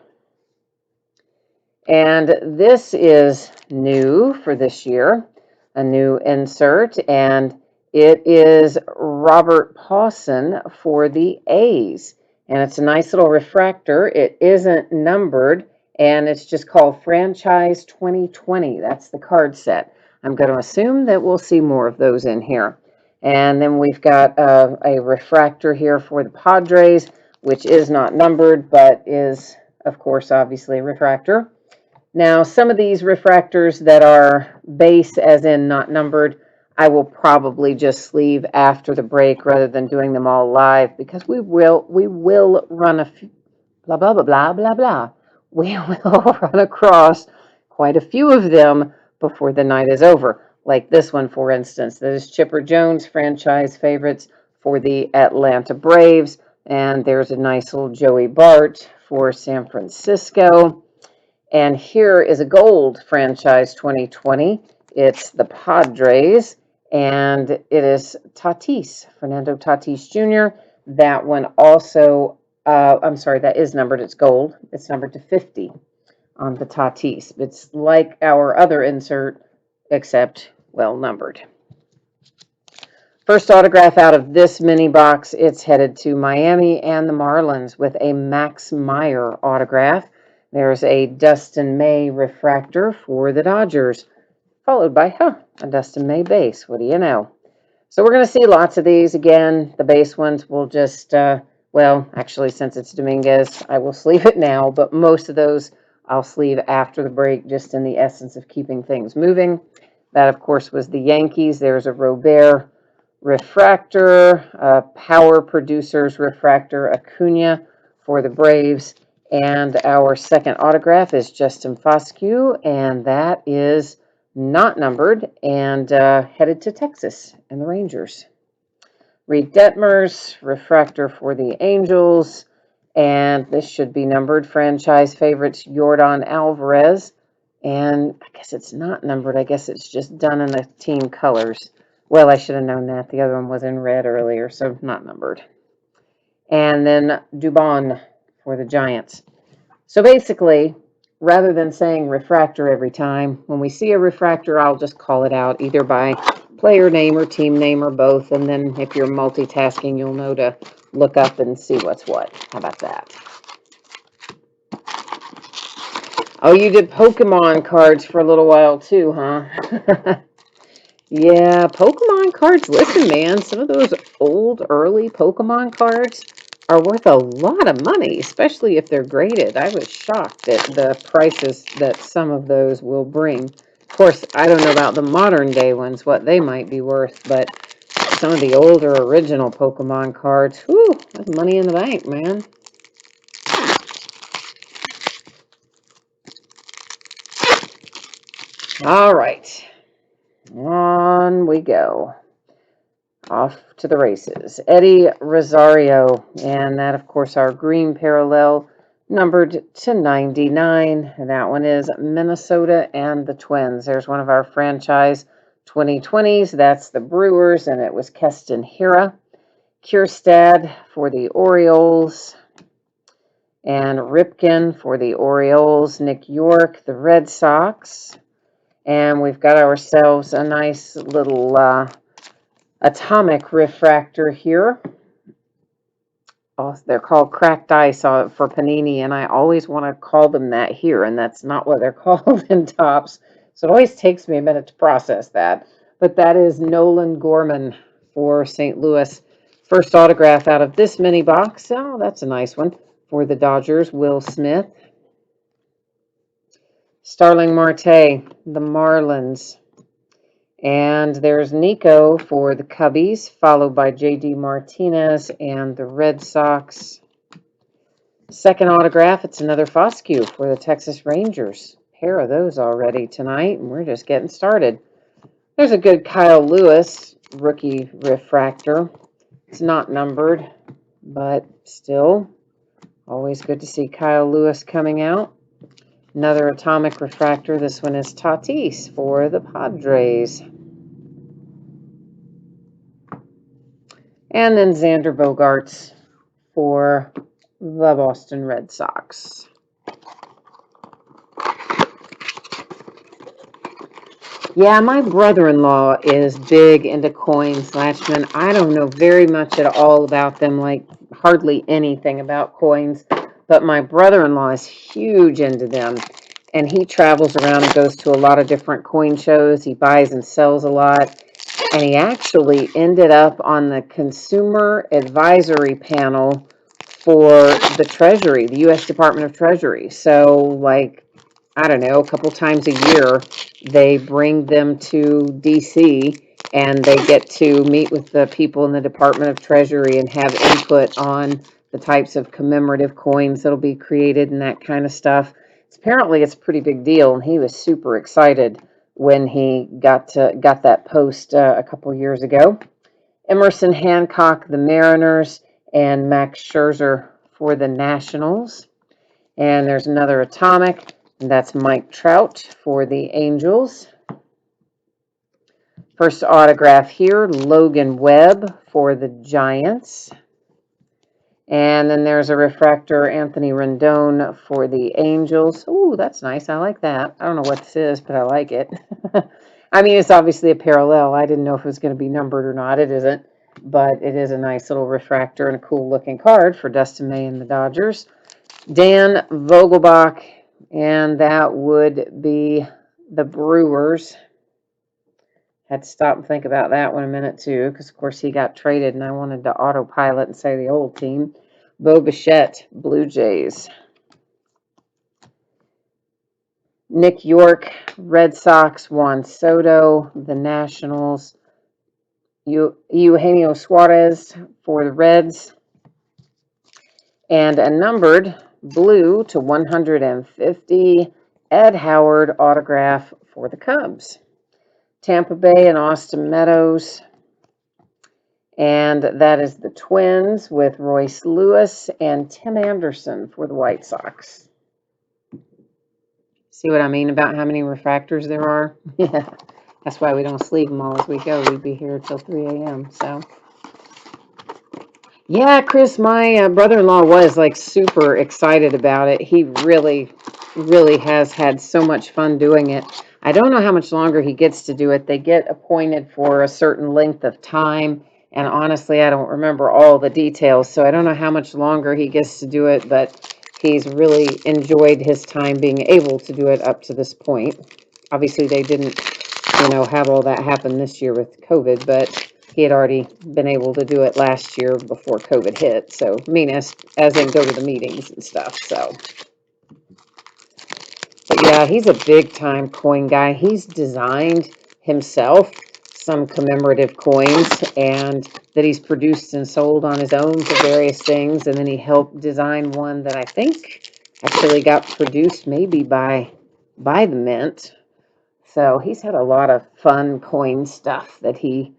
And this is new for this year, a new insert, and it is Robert Pawson for the A's. And it's a nice little refractor. It isn't numbered, and it's just called Franchise 2020. That's the card set. I'm going to assume that we'll see more of those in here. And then we've got a refractor here for the Padres, which is not numbered, but is, of course, obviously a refractor. Now, some of these refractors that are base, as in not numbered, I will probably just sleeve after the break rather than doing them all live because we will run a few, blah, blah, blah, blah, blah, blah. We will run across quite a few of them before the night is over. Like this one, for instance. That is Chipper Jones, franchise favorites for the Atlanta Braves. And there's a nice little Joey Bart for San Francisco. And here is a gold franchise 2020. It's the Padres, and it is Tatis, Fernando Tatis Jr. That one also, I'm sorry, that is numbered. It's gold. It's numbered to 50 on the Tatis. It's like our other insert, except well numbered. First autograph out of this mini box, it's headed to Miami and the Marlins with a Max Meyer autograph. There's a Dustin May refractor for the Dodgers, followed by, a Dustin May base. What do you know? So we're going to see lots of these. Again, the base ones will just, well, actually, since it's Dominguez, I will sleeve it now, but most of those I'll sleeve after the break, just in the essence of keeping things moving. That, of course, was the Yankees. There's a Robert refractor, Power Producers refractor, Acuna for the Braves. And our second autograph is Justin Foscue, and that is not numbered and headed to Texas and the Rangers. Reed Detmers, refractor for the Angels, and this should be numbered. Franchise favorites, Yordan Alvarez, and I guess it's not numbered. I guess it's just done in the team colors. Well, I should have known that. The other one was in red earlier, so not numbered. And then Dubon for the Giants. So basically, rather than saying refractor every time, when we see a refractor, I'll just call it out either by player name or team name or both. And then if you're multitasking, you'll know to look up and see what's what. How about that? Oh, you did Pokemon cards for a little while too, huh? Yeah, Pokemon cards. Listen, man, some of those old, early Pokemon cards are worth a lot of money, especially if they're graded. I was shocked at the prices that some of those will bring. Of course, I don't know about the modern day ones, what they might be worth, but some of the older original Pokemon cards, whew, that's money in the bank, man. All right, on we go. Off to the races. Eddie Rosario, and that, of course, our green parallel, numbered to 99. And that one is Minnesota and the Twins. There's one of our franchise 2020s. That's the Brewers, and it was Keston Hira. Kierstad for the Orioles, and Ripken for the Orioles. Nick York, the Red Sox. And we've got ourselves a nice little atomic refractor here. Oh, they're called cracked ice for Panini, and I always want to call them that here, and that's not what they're called in Tops. So it always takes me a minute to process that. But that is Nolan Gorman for St. Louis. First autograph out of this mini box. Oh, that's a nice one. For the Dodgers, Will Smith. Starling Marte, the Marlins. And there's Nico for the Cubbies, followed by J.D. Martinez and the Red Sox. Second autograph, it's another Foscue for the Texas Rangers. Pair of those already tonight, and we're just getting started. There's a good Kyle Lewis rookie refractor. It's not numbered, but still, always good to see Kyle Lewis coming out. Another atomic refractor. This one is Tatis for the Padres. And then Xander Bogaerts for the Boston Red Sox. Yeah, my brother-in-law is big into coins, Latchman. I don't know very much at all about them, like hardly anything about coins, but my brother-in-law is huge into them. And he travels around and goes to a lot of different coin shows. He buys and sells a lot. And he actually ended up on the consumer advisory panel for the Treasury, the U.S. Department of Treasury. So, like, I don't know, a couple times a year, they bring them to DC and they get to meet with the people in the Department of Treasury and have input on the types of commemorative coins that'll be created and that kind of stuff. Apparently, it's a pretty big deal, and he was super excited when he got that post a couple years ago. Emerson Hancock, the Mariners, and Max Scherzer for the Nationals. And there's another atomic, and that's Mike Trout for the Angels. First autograph here, Logan Webb for the Giants. And then there's a refractor, Anthony Rendon for the Angels. Ooh, that's nice. I like that. I don't know what this is, but I like it. I mean, it's obviously a parallel. I didn't know if it was going to be numbered or not. It isn't, but it is a nice little refractor and a cool looking card for Dustin May and the Dodgers. Dan Vogelbach, and that would be the Brewers. Had to stop and think about that one a minute too, because of course he got traded and I wanted to autopilot and say the old team. Bo Bichette, Blue Jays. Nick York, Red Sox. Juan Soto, the Nationals. Eugenio Suarez for the Reds. And a numbered blue to 150, Ed Howard autograph for the Cubs. Tampa Bay and Austin Meadows. And that is the Twins with Royce Lewis and Tim Anderson for the White Sox. See what I mean about how many refractors there are? Yeah, that's why we don't sleep them all as we go. We'd be here till 3 a.m. So, yeah, Chris, my brother-in-law was like super excited about it. He really, really has had so much fun doing it. I don't know how much longer he gets to do it. They get appointed for a certain length of time. And honestly, I don't remember all the details. So I don't know how much longer he gets to do it, but he's really enjoyed his time being able to do it up to this point. Obviously, they didn't have all that happen this year with COVID, but he had already been able to do it last year before COVID hit. So, I mean, as in go to the meetings and stuff. So, but yeah, he's a big time coin guy. He's designed himself some commemorative coins and that he's produced and sold on his own for various things. And then he helped design one that I think actually got produced maybe by the Mint. So he's had a lot of fun coin stuff that he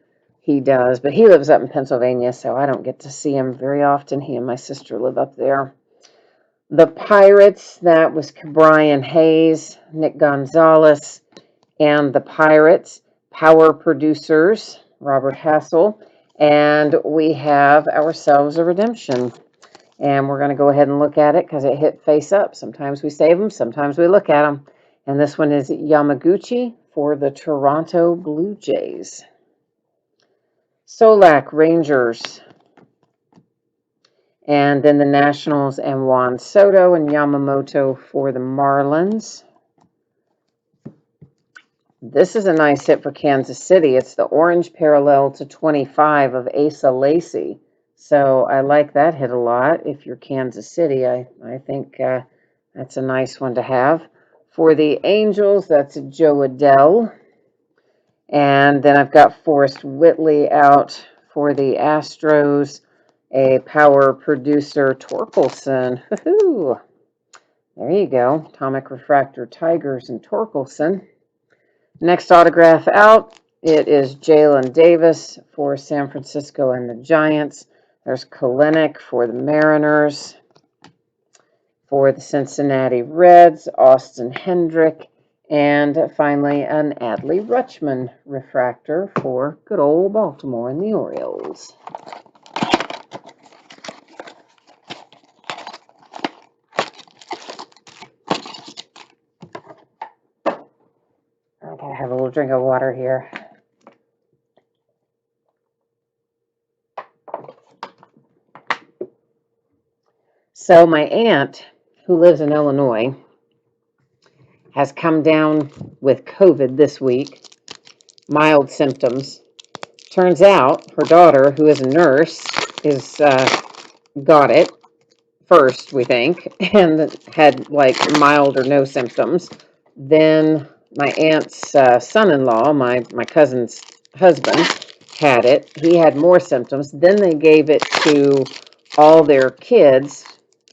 does, but he lives up in Pennsylvania, so I don't get to see him very often. He and my sister live up there. The Pirates, that was Brian Hayes, Nick Gonzalez, and the Pirates. Power Producers, Robert Hassel, and we have ourselves a redemption. And we're going to go ahead and look at it because it hit face up. Sometimes we save them, sometimes we look at them. And this one is Yamaguchi for the Toronto Blue Jays. Solak Rangers. And then the Nationals and Juan Soto and Yamamoto for the Marlins. This is a nice hit for Kansas City. It's the orange parallel to 25 of Asa Lacy. So I like that hit a lot. If you're Kansas City, I think that's a nice one to have. For the Angels, that's Joe Adele. And then I've got Forrest Whitley out for the Astros. A power producer, Torkelson. Woohoo! There you go. Atomic Refractor Tigers and Torkelson. Next autograph out, it is Jalen Davis for San Francisco and the Giants. There's Kalenic for the Mariners. For the Cincinnati Reds, Austin Hendrick. And finally, an Adley Rutschman refractor for good old Baltimore and the Orioles. I gotta have a little drink of water here. So my aunt, who lives in Illinois, has come down with COVID this week, mild symptoms. Turns out her daughter, who is a nurse, is got it first, we think, and had like mild or no symptoms. Then my aunt's son-in-law, my cousin's husband, had it. He had more symptoms. Then they gave it to all their kids,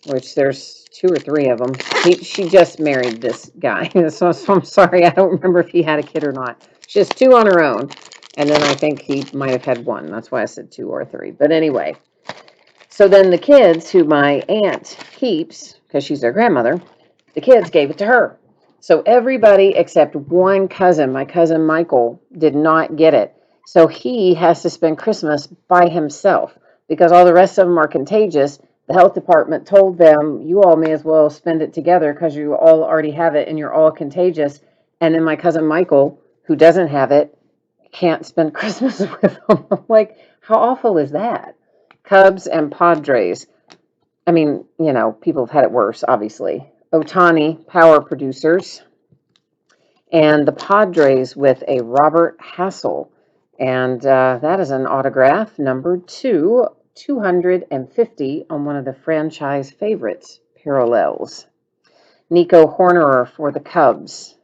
which there's 2 or 3 of them. She just married this guy, so I'm sorry, I don't remember if he had a kid or not. She has 2 on her own, and then I think he might have had 1. That's why I said 2 or 3. But anyway, so then the kids, who my aunt keeps, because she's their grandmother, the kids gave it to her. So everybody except one cousin, my cousin Michael, did not get it. So he has to spend Christmas by himself because all the rest of them are contagious. The health department told them, you all may as well spend it together because you all already have it and you're all contagious. And then my cousin Michael, who doesn't have it, can't spend Christmas with them. I'm like, how awful is that? Cubs and Padres. I mean, people have had it worse, obviously. Otani, power producers. And the Padres with a Robert Hassel. And that is an autograph, number 250 on one of the franchise favorites, parallels. Nico Hornerer for the Cubs.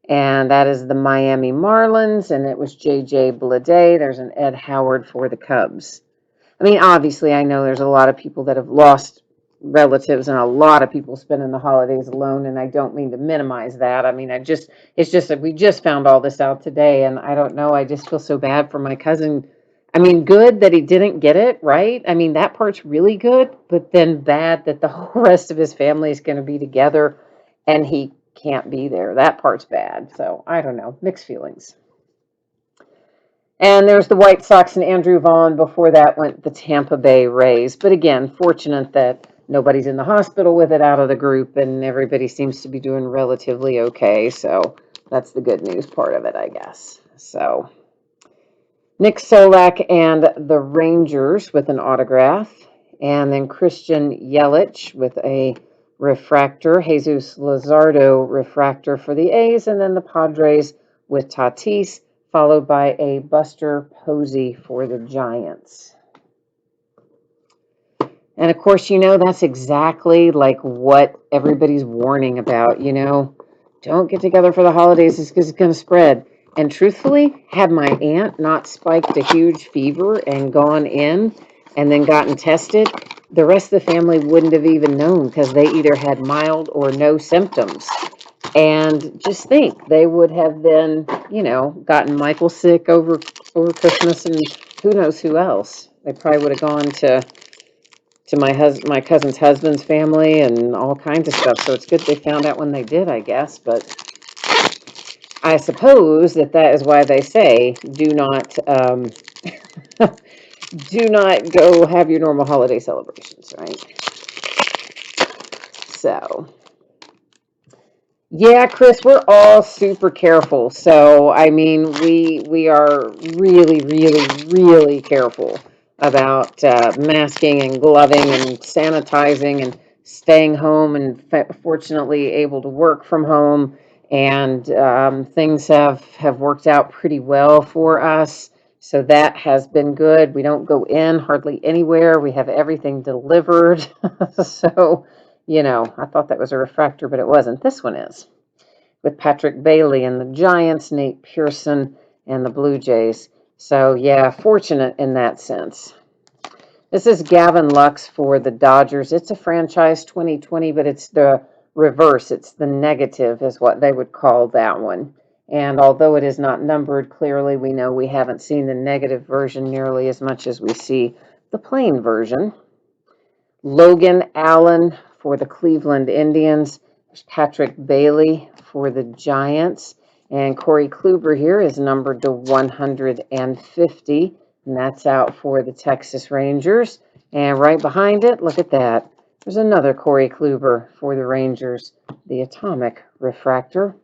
And that is the Miami Marlins, and it was J.J. Bleday. There's an Ed Howard for the Cubs. I mean, obviously, I know there's a lot of people that have lost relatives and a lot of people spending the holidays alone, and I don't mean to minimize that. I mean, it's just that we just found all this out today, and I don't know, I just feel so bad for my cousin. I mean, good that he didn't get it, right? I mean, that part's really good, but then bad that the whole rest of his family is going to be together and he can't be there. That part's bad. So, I don't know, mixed feelings. And there's the White Sox and Andrew Vaughn. Before that went the Tampa Bay Rays. But again, fortunate that nobody's in the hospital with it out of the group and everybody seems to be doing relatively okay. So that's the good news part of it, I guess. So Nick Solak and the Rangers with an autograph. And then Christian Yelich with a refractor. Jesus Luzardo refractor for the A's. And then the Padres with Tatis, followed by a Buster Posey for the Giants. And of course, that's exactly like what everybody's warning about, Don't get together for the holidays because it's going to spread. And truthfully, had my aunt not spiked a huge fever and gone in and then gotten tested, the rest of the family wouldn't have even known because they either had mild or no symptoms. And just think, they would have then, gotten Michael sick over Christmas and who knows who else. They probably would have gone to my cousin's husband's family and all kinds of stuff. So it's good they found out when they did, I guess. But I suppose that is why they say do not do not go have your normal holiday celebrations, right? So yeah, Chris, we're all super careful. So I mean, we are really, really, really careful about masking and gloving and sanitizing and staying home, and fortunately able to work from home. And things have worked out pretty well for us. So that has been good. We don't go in hardly anywhere. We have everything delivered. So, I thought that was a refractor, but it wasn't. This one is. With Patrick Bailey and the Giants, Nate Pearson and the Blue Jays. So, yeah, fortunate in that sense. This is Gavin Lux for the Dodgers. It's a franchise 2020, but it's the reverse. It's the negative is what they would call that one. And although it is not numbered clearly, we know we haven't seen the negative version nearly as much as we see the plain version. Logan Allen for the Cleveland Indians. There's Patrick Bailey for the Giants. And Corey Kluber here is numbered to 150. And that's out for the Texas Rangers. And right behind it, look at that. There's another Corey Kluber for the Rangers, the Atomic Refractor.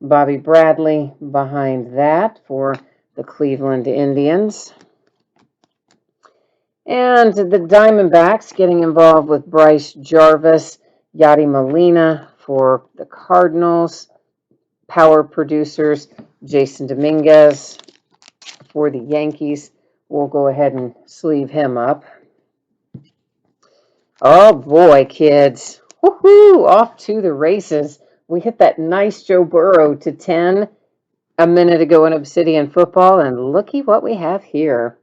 Bobby Bradley behind that for the Cleveland Indians. And the Diamondbacks getting involved with Bryce Jarvis, Yadi Molina for the Cardinals, power producers, Jason Dominguez for the Yankees. We'll go ahead and sleeve him up. Oh boy, kids. Woohoo! Off to the races. We hit that nice Joe Burrow to 10 a minute ago in Obsidian Football, and looky what we have here.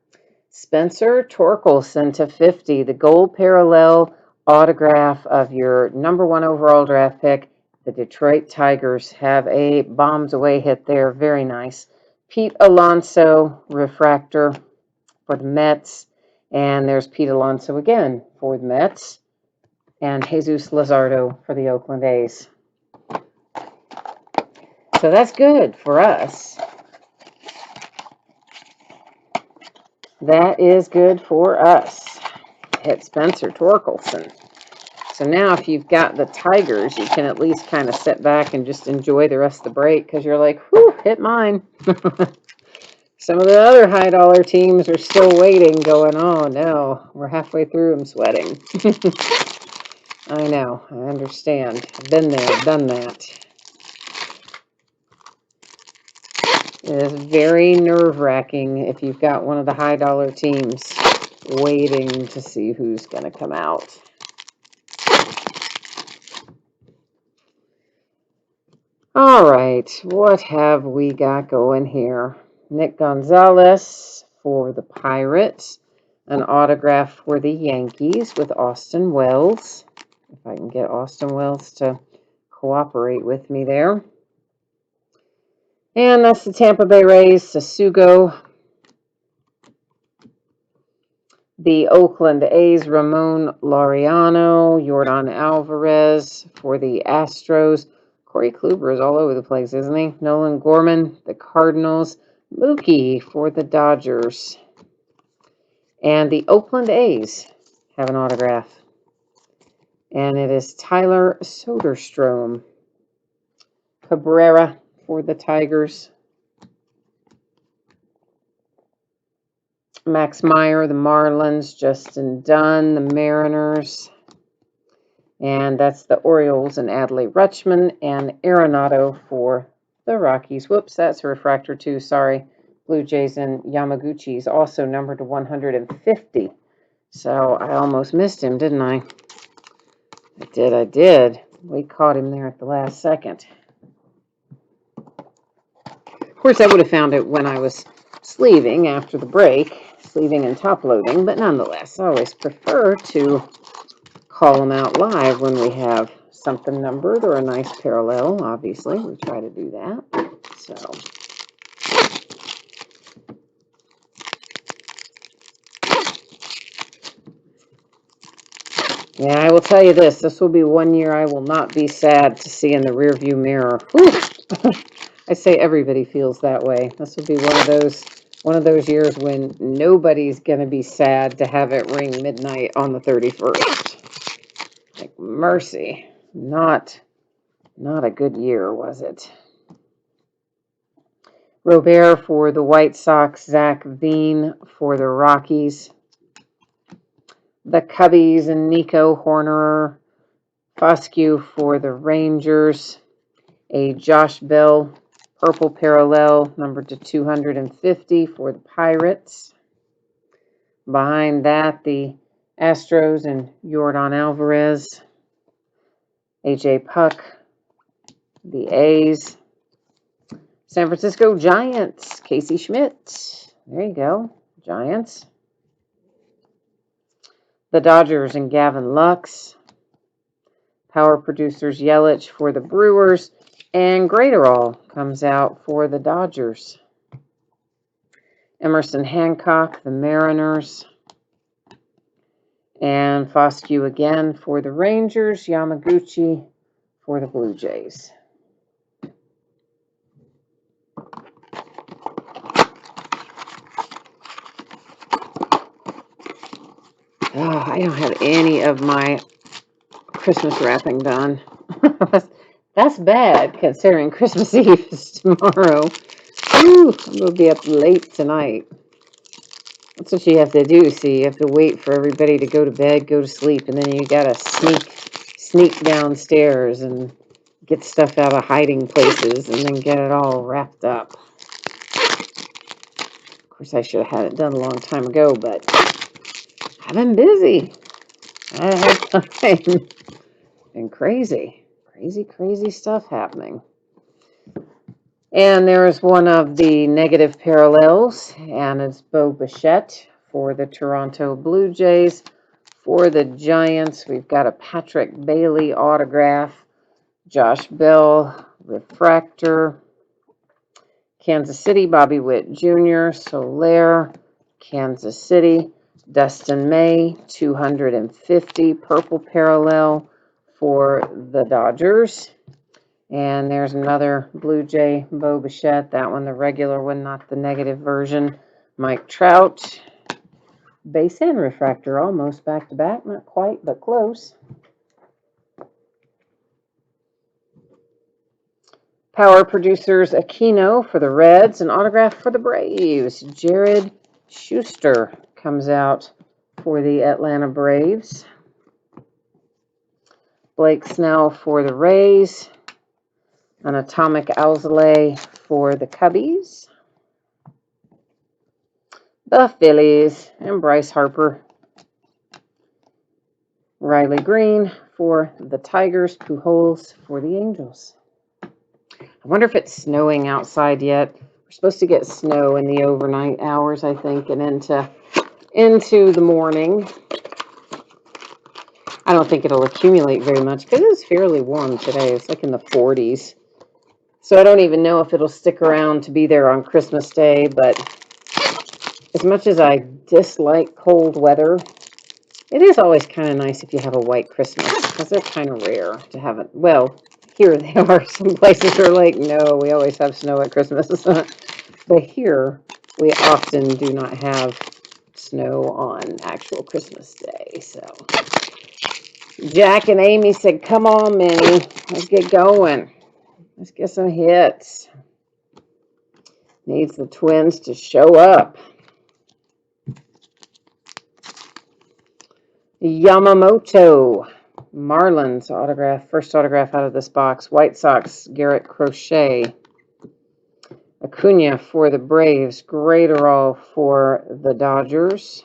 Spencer Torkelson to 50, the gold parallel autograph of your #1 overall draft pick. The Detroit Tigers have a bombs away hit there. Very nice. Pete Alonso refractor for the Mets. And there's Pete Alonso again for the Mets. And Jesus Luzardo for the Oakland A's. So that's good for us. That is good for us. Hit Spencer Torkelson. So now if you've got the Tigers, you can at least kind of sit back and just enjoy the rest of the break because you're like, whew, hit mine. Some of the other high dollar teams are still waiting, going, oh no, we're halfway through, I'm sweating. I know, I understand. I've been there, done that. It is very nerve-wracking if you've got one of the high dollar teams waiting to see who's going to come out. All right, what have we got going here? Nick Gonzalez for the Pirates. An autograph for the Yankees with Austin Wells. If I can get Austin Wells to cooperate with me there. And that's the Tampa Bay Rays, Sasugo. The Oakland A's, Ramon Laureano, Yordan Alvarez for the Astros. Corey Kluber is all over the place, isn't he? Nolan Gorman, the Cardinals. Mookie for the Dodgers. And the Oakland A's have an autograph. And it is Tyler Soderstrom. Cabrera for the Tigers. Max Meyer, the Marlins. Justin Dunn, the Mariners. And that's the Orioles and Adley Rutschman and Arenado for the Rockies. Whoops, that's a refractor too. Sorry. Blue Jays and Yamaguchi's also numbered to 150. So I almost missed him, didn't I? I did. We caught him there at the last second. Of course, I would have found it when I was sleeving after the break, sleeving and top loading, but nonetheless, I always prefer to call them out live when we have something numbered or a nice parallel. Obviously, we try to do that. So, yeah, I will tell you this. This will be one year I will not be sad to see in the rearview mirror. I say everybody feels that way. This will be one of those years when nobody's going to be sad to have it ring midnight on the 31st. Like, mercy. Not a good year, was it? Robert for the White Sox, Zach Veen for the Rockies, the Cubbies and Nico Horner, Foscue for the Rangers, a Josh Bell purple parallel numbered to 250 for the Pirates. Behind that, the Astros and Yordan Alvarez, AJ Puck, the A's, San Francisco Giants, Casey Schmidt. There you go, Giants. The Dodgers and Gavin Lux. Power Producers Yelich for the Brewers. And Graterol comes out for the Dodgers. Emerson Hancock, the Mariners. And Foscue again for the Rangers. Yamaguchi for the Blue Jays. Oh, I don't have any of my Christmas wrapping done. That's bad considering Christmas Eve is tomorrow. Ooh, I'm going to be up late tonight. That's what you have to do. See, you have to wait for everybody to go to bed, go to sleep, and then you got to sneak downstairs and get stuff out of hiding places and then get it all wrapped up. Of course, I should have had it done a long time ago, but I've been busy. I had time. And crazy stuff happening. And there is one of the negative parallels, and it's Bo Bichette for the Toronto Blue Jays. For the Giants, we've got a Patrick Bailey autograph, Josh Bell refractor, Kansas City, Bobby Witt Jr., Soler, Kansas City, Dustin May, 250, purple parallel for the Dodgers. And there's another Blue Jay, Bo Bichette. That one, the regular one, not the negative version. Mike Trout. Base and refractor, almost back to back. Not quite, but close. Power Producers Aquino for the Reds. An autograph for the Braves. Jared Schuster comes out for the Atlanta Braves. Blake Snell for the Rays. An Atomic Alzolay for the Cubbies. The Phillies and Bryce Harper. Riley Green for the Tigers. Pujols for the Angels. I wonder if it's snowing outside yet. We're supposed to get snow in the overnight hours, I think, and into the morning. I don't think it'll accumulate very much because it's fairly warm today. It's like in the 40s. So I don't even know if it'll stick around to be there on Christmas Day, but as much as I dislike cold weather, it is always kind of nice if you have a white Christmas, because they're kind of rare to have it. Well, here they are. Some places are like, no, we always have snow at Christmas. But here, we often do not have snow on actual Christmas Day. So Jack and Amy said, come on, Minnie, let's get going. Let's get some hits. Needs the Twins to show up. Yamamoto, Marlins autograph, first autograph out of this box. White Sox, Garrett Crochet. Acuna for the Braves. Graterol for the Dodgers.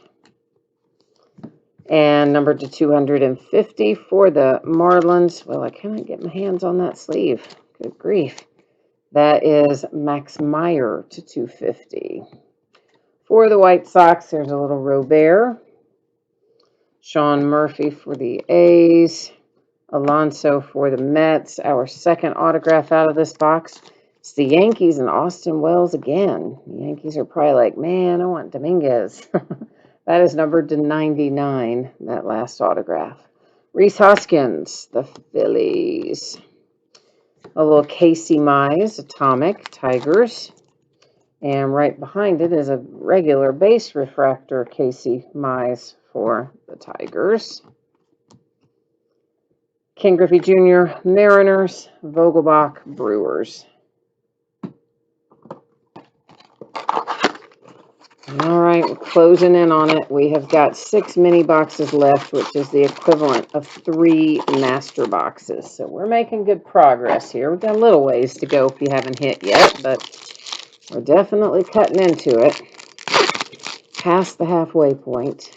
And number to 250 for the Marlins. Well, I cannot get my hands on that sleeve. Good grief. That is Max Meyer to 250. For the White Sox, there's a little Robert. Sean Murphy for the A's. Alonso for the Mets. Our second autograph out of this box. It's the Yankees and Austin Wells again. The Yankees are probably like, man, I want Dominguez. That is numbered to 99, that last autograph. Rhys Hoskins, the Phillies. A little Casey Mize, Atomic, Tigers. And right behind it is a regular base refractor, Casey Mize for the Tigers. Ken Griffey Jr., Mariners. Vogelbach, Brewers. All right, we're closing in on it. We have got 6 mini boxes left, which is the equivalent of 3 master boxes. So we're making good progress here. We've got a little ways to go if you haven't hit yet, but we're definitely cutting into it. Past the halfway point.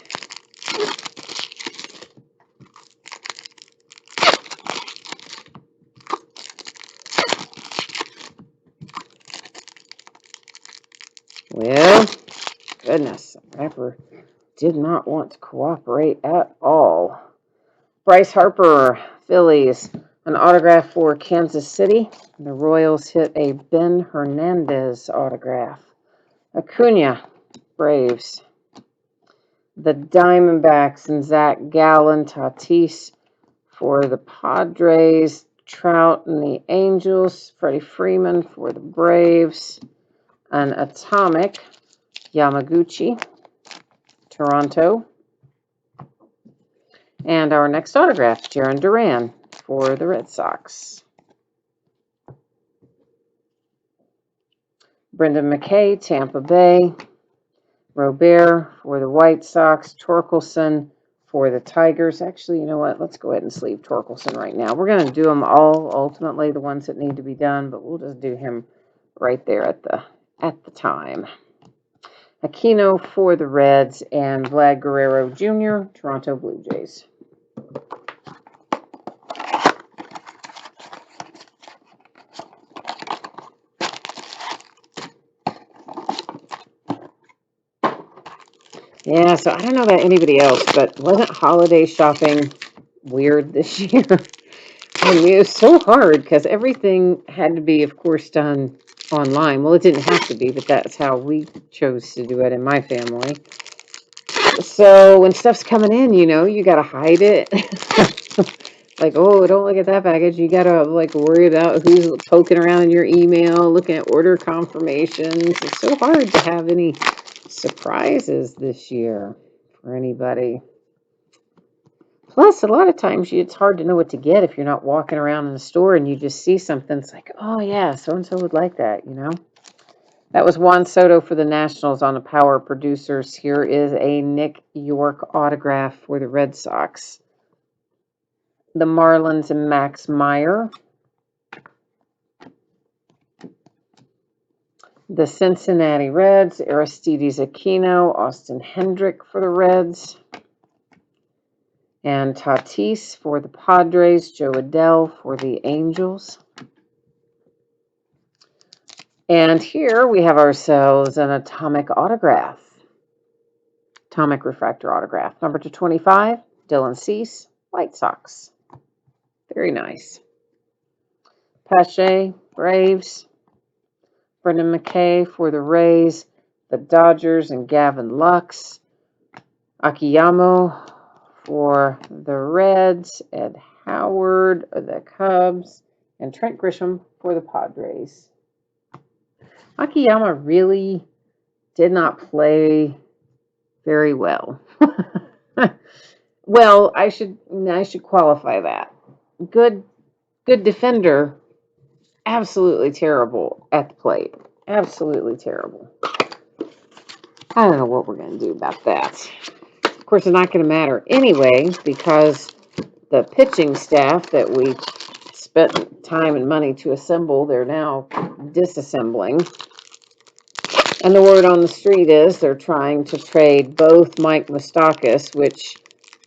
Well, goodness, Rapper did not want to cooperate at all. Bryce Harper, Phillies, an autograph for Kansas City. The Royals hit a Ben Hernandez autograph. Acuna, Braves. The Diamondbacks and Zach Gallen, Tatis for the Padres. Trout and the Angels. Freddie Freeman for the Braves. An Atomic, Yamaguchi, Toronto. And our next autograph, Jarren Duran for the Red Sox. Brendan McKay, Tampa Bay. Robert for the White Sox. Torkelson for the Tigers. Actually, you know what? Let's go ahead and sleeve Torkelson right now. We're going to do them all, ultimately, the ones that need to be done, but we'll just do him right there at the time. Aquino for the Reds and Vlad Guerrero Jr., Toronto Blue Jays. Yeah, so I don't know about anybody else, but wasn't holiday shopping weird this year? I mean, it was so hard because everything had to be, of course, done online. Well, it didn't have to be, but that's how we chose to do it in my family. So when stuff's coming in, you got to hide it. Like, oh, don't look at that package. You got to, like, worry about who's poking around in your email, looking at order confirmations. It's so hard to have any surprises this year for anybody. Plus, a lot of times it's hard to know what to get if you're not walking around in the store and you just see something. It's like, oh, yeah, so-and-so would like that, That was Juan Soto for the Nationals on the Power Producers. Here is a Nick York autograph for the Red Sox. The Marlins and Max Meyer. The Cincinnati Reds, Aristides Aquino, Austin Hendrick for the Reds. And Tatis for the Padres, Joe Adele for the Angels. And here we have ourselves an Atomic autograph. Atomic refractor autograph. Number to 25, Dylan Cease, White Sox. Very nice. Pache, Braves. Brendan McKay for the Rays, the Dodgers, and Gavin Lux. Akiyama for the Reds, Ed Howard of the Cubs, and Trent Grisham for the Padres. Akiyama really did not play very well. Well, I should qualify that. Good defender, absolutely terrible at the plate. Absolutely terrible. I don't know what we're going to do about that. Of course, it's not going to matter anyway, because the pitching staff that we spent time and money to assemble, they're now disassembling. And the word on the street is they're trying to trade both Mike Moustakas, which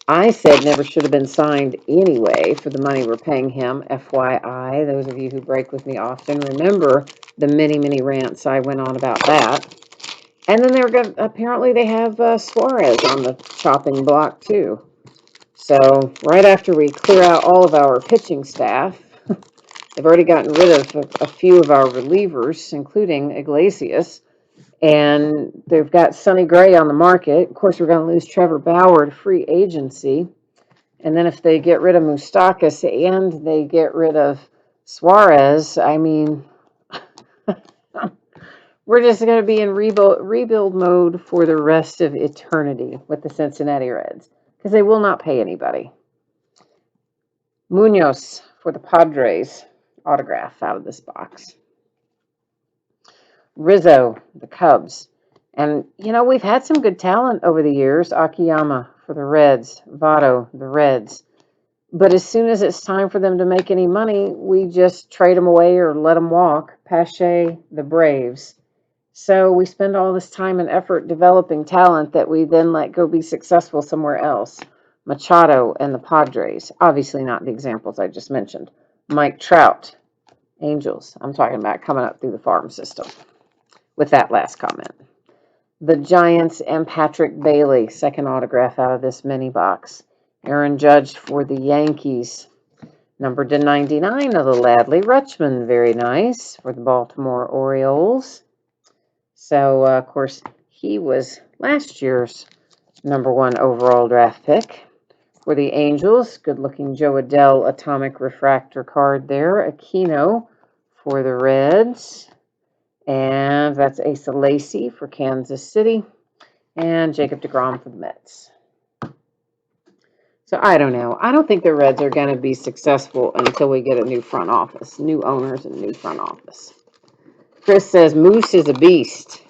I said never should have been signed anyway for the money we're paying him. FYI, those of you who break with me often remember the many, many rants I went on about that. And then they're going apparently they have Suarez on the chopping block too. So right after we clear out all of our pitching staff, they've already gotten rid of a few of our relievers, including Iglesias. And they've got Sonny Gray on the market. Of course, we're going to lose Trevor Bauer to free agency. And then if they get rid of Moustakas and they get rid of Suarez, I mean, we're just going to be in rebuild mode for the rest of eternity with the Cincinnati Reds because they will not pay anybody. Munoz for the Padres, autograph out of this box. Rizzo, the Cubs. And, you know, we've had some good talent over the years. Akiyama for the Reds, Votto, the Reds. But as soon as it's time for them to make any money, we just trade them away or let them walk. Pache, the Braves. So we spend all this time and effort developing talent that we then let go be successful somewhere else. Machado and the Padres. Obviously not the examples I just mentioned. Mike Trout, Angels. I'm talking about coming up through the farm system with that last comment. The Giants and Patrick Bailey, second autograph out of this mini box. Aaron Judge for the Yankees. Numbered to 99 of the Ladley Rutschman. Very nice for the Baltimore Orioles. So, of course, he was last year's #1 overall draft pick. For the Angels, good-looking Joe Adell atomic refractor card there. Aquino for the Reds. And that's Asa Lacy for Kansas City. And Jacob deGrom for the Mets. So I don't know. I don't think the Reds are going to be successful until we get a new front office, new owners and new front office. Chris says Moose is a beast.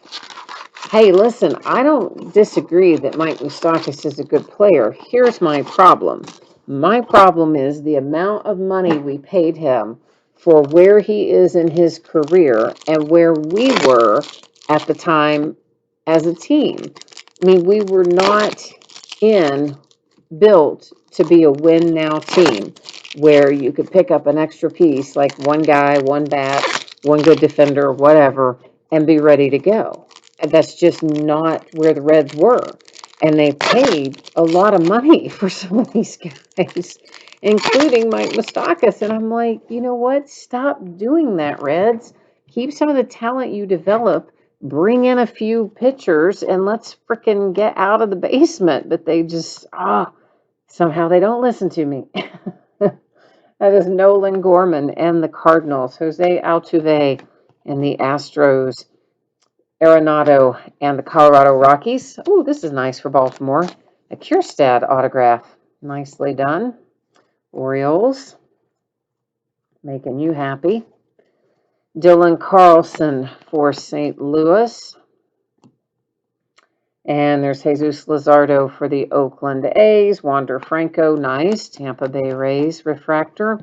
Hey, listen, I don't disagree that Mike Moustakas is a good player. Here's my problem. My problem is the amount of money we paid him for where he is in his career and where we were at the time as a team. I mean, we were not built to be a win now team where you could pick up an extra piece like one guy, one bat, one good defender, whatever, and be ready to go. That's just not where the Reds were. And they paid a lot of money for some of these guys, including Mike Moustakas. And I'm like, you know what? Stop doing that, Reds. Keep some of the talent you develop. Bring in a few pitchers and let's frickin' get out of the basement. But they just, somehow they don't listen to me. That is Nolan Gorman and the Cardinals. Jose Altuve and the Astros. Arenado and the Colorado Rockies. Oh, this is nice for Baltimore. A Kierstad autograph. Nicely done. Orioles. Making you happy. Dylan Carlson for St. Louis. And there's Jesus Luzardo for the Oakland A's. Wander Franco, nice. Tampa Bay Rays refractor.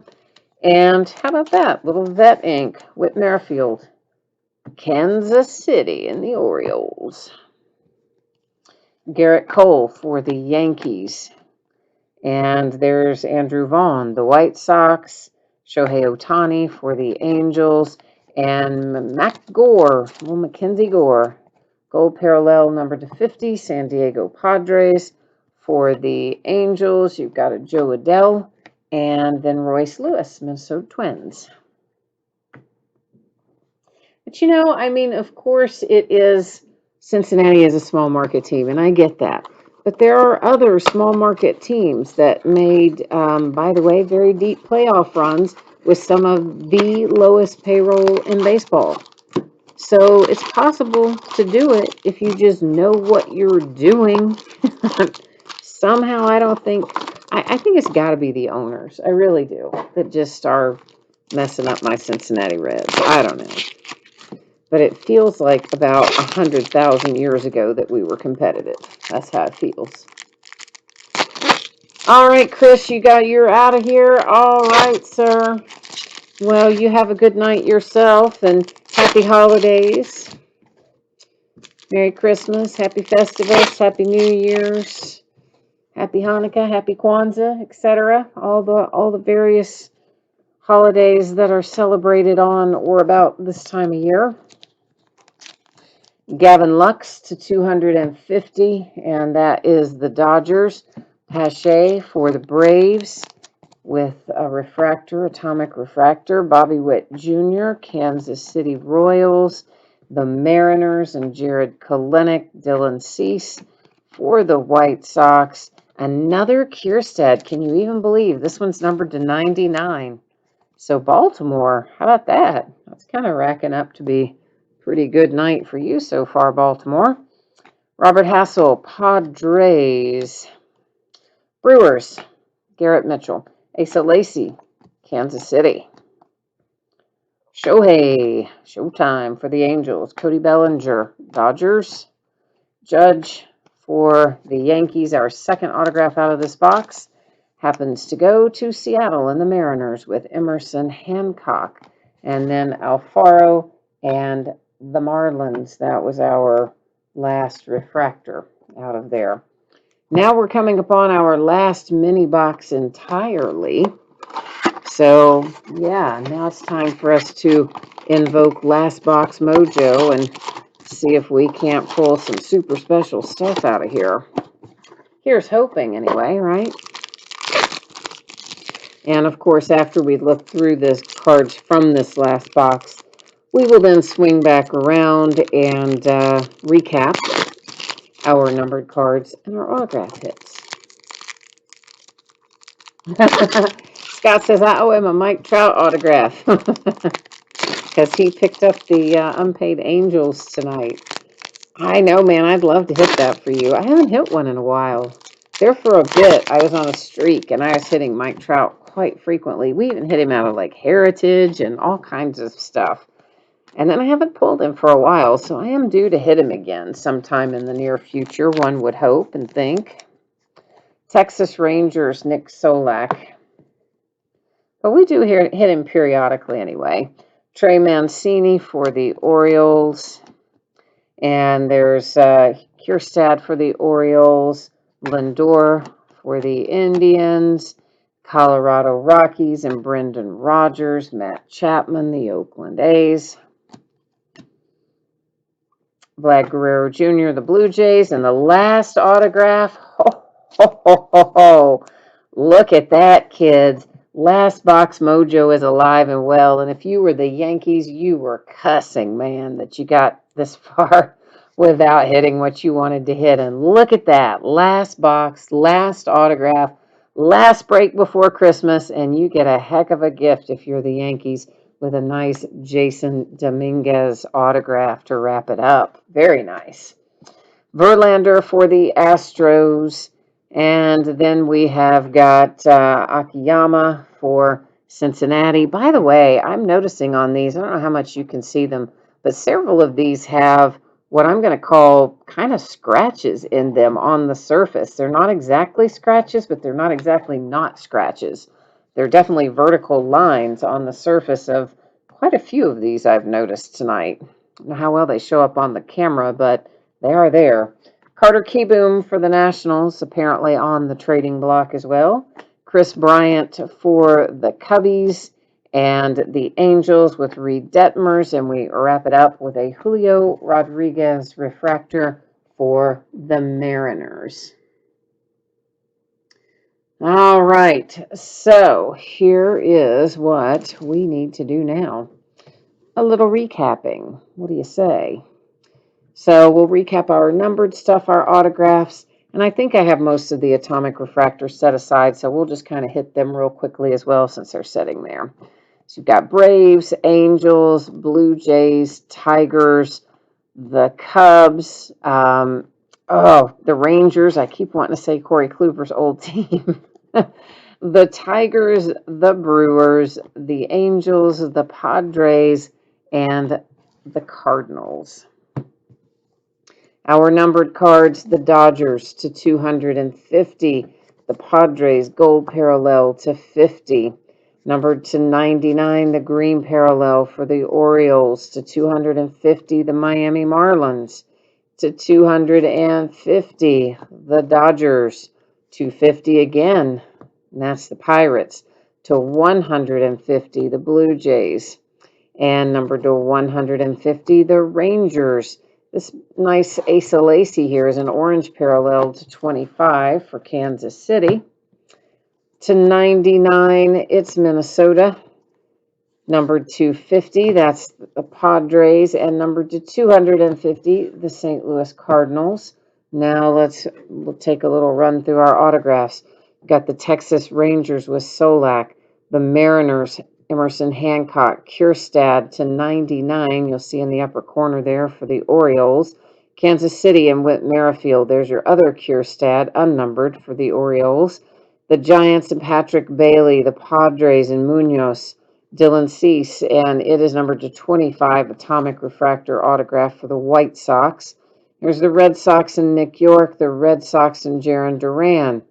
And how about that? Little vet ink. Whit Merrifield. Kansas City and the Orioles. Garrett Cole for the Yankees. And there's Andrew Vaughn, the White Sox. Shohei Ohtani for the Angels. And Mackenzie Gore. Gold parallel number to 50. San Diego Padres. For the Angels, you've got a Joe Adell. And then Royce Lewis, Minnesota Twins. But you know, I mean, of course it is, Cincinnati is a small market team, and I get that. But there are other small market teams that made, by the way, very deep playoff runs with some of the lowest payroll in baseball. So it's possible to do it if you just know what you're doing. Somehow I think it's got to be the owners. I really do. That just are messing up my Cincinnati Reds. I don't know. But it feels like about 100,000 years ago that we were competitive. That's how it feels. All right, Chris, you're out of here. All right, sir. Well, you have a good night yourself and happy holidays. Merry Christmas, Happy Festivals, Happy New Year's, Happy Hanukkah, Happy Kwanzaa, etc. All the various holidays that are celebrated on or about this time of year. Gavin Lux to 250, and that is the Dodgers. Pache for the Braves with a refractor, atomic refractor. Bobby Witt Jr., Kansas City Royals. The Mariners and Jared Kelenic, Dylan Cease for the White Sox. Another Kierstead. Can you even believe this one's numbered to 99? So Baltimore, how about that? That's kind of racking up to be a pretty good night for you so far, Baltimore. Robert Hassel, Padres. Brewers, Garrett Mitchell. Asa Lacy, Kansas City. Shohei, Showtime for the Angels. Cody Bellinger, Dodgers. Judge for the Yankees, our second autograph out of this box, happens to go to Seattle and the Mariners with Emerson Hancock. And then Alfaro and the Marlins. That was our last refractor out of there. Now we're coming upon our last mini box entirely. So, yeah, now it's time for us to invoke Last Box Mojo and see if we can't pull some super special stuff out of here. Here's hoping, anyway, right? And, of course, after we look through the cards from this last box, we will then swing back around and recap our numbered cards and our autograph hits. Scott says, I owe him a Mike Trout autograph because he picked up the unpaid Angels tonight. I know, man. I'd love to hit that for you. I haven't hit one in a while. There for a bit, I was on a streak, and I was hitting Mike Trout quite frequently. We even hit him out of, like, Heritage and all kinds of stuff. And then I haven't pulled him for a while, so I am due to hit him again sometime in the near future, one would hope and think. Texas Rangers, Nick Solak. But we do hit him periodically anyway. Trey Mancini for the Orioles. And there's Kierstad for the Orioles. Lindor for the Indians. Colorado Rockies and Brendan Rodgers. Matt Chapman, the Oakland A's. Vlad Guerrero Jr., the Blue Jays. And the last autograph. Ho. Look at that, kids. Last Box Mojo is alive and well. And if you were the Yankees, you were cussing, man, that you got this far without hitting what you wanted to hit. And look at that. Last box, last autograph, last break before Christmas. And you get a heck of a gift if you're the Yankees with a nice Jason Dominguez autograph to wrap it up. Very nice. Verlander for the Astros. And then we have got Akiyama for Cincinnati. By the way, I'm noticing on these, I don't know how much you can see them, but several of these have what I'm going to call kind of scratches in them on the surface. They're not exactly scratches, but they're not exactly not scratches. They're definitely vertical lines on the surface of quite a few of these I've noticed tonight. I don't know how well they show up on the camera, but they are there. Carter Kieboom for the Nationals, apparently on the trading block as well. Chris Bryant for the Cubbies and the Angels with Reed Detmers. And we wrap it up with a Julio Rodriguez refractor for the Mariners. All right, so here is what we need to do now. A little recapping. What do you say? So we'll recap our numbered stuff, our autographs, and I think I have most of the atomic refractors set aside, so we'll just kind of hit them real quickly as well since they're sitting there. So you've got Braves, Angels, Blue Jays, Tigers, the Cubs, the Rangers. I keep wanting to say Corey Kluber's old team. The Tigers, the Brewers, the Angels, the Padres, and the Cardinals. Our numbered cards, the Dodgers to 250, the Padres gold parallel to 50, numbered to 99, the green parallel for the Orioles to 250, the Miami Marlins, to 250, the Dodgers. 250 again, and that's the Pirates. To 150, the Blue Jays. And number to 150, the Rangers. This nice Ace of Lacy here is an orange parallel to 25 for Kansas City. To 99, it's Minnesota. Number 250, that's the Padres. And number to 250, the St. Louis Cardinals. Now we'll take a little run through our autographs. Got the Texas Rangers with Solak, the Mariners, Emerson Hancock, Kierstad to 99. You'll see in the upper corner there for the Orioles. Kansas City and Whit Merrifield. There's your other Kierstad, unnumbered for the Orioles. The Giants and Patrick Bailey, the Padres and Munoz, Dylan Cease, and it is numbered to 25, Atomic Refractor autograph for the White Sox. Here's the Red Sox and Nick York, the Red Sox and Jaron Duran.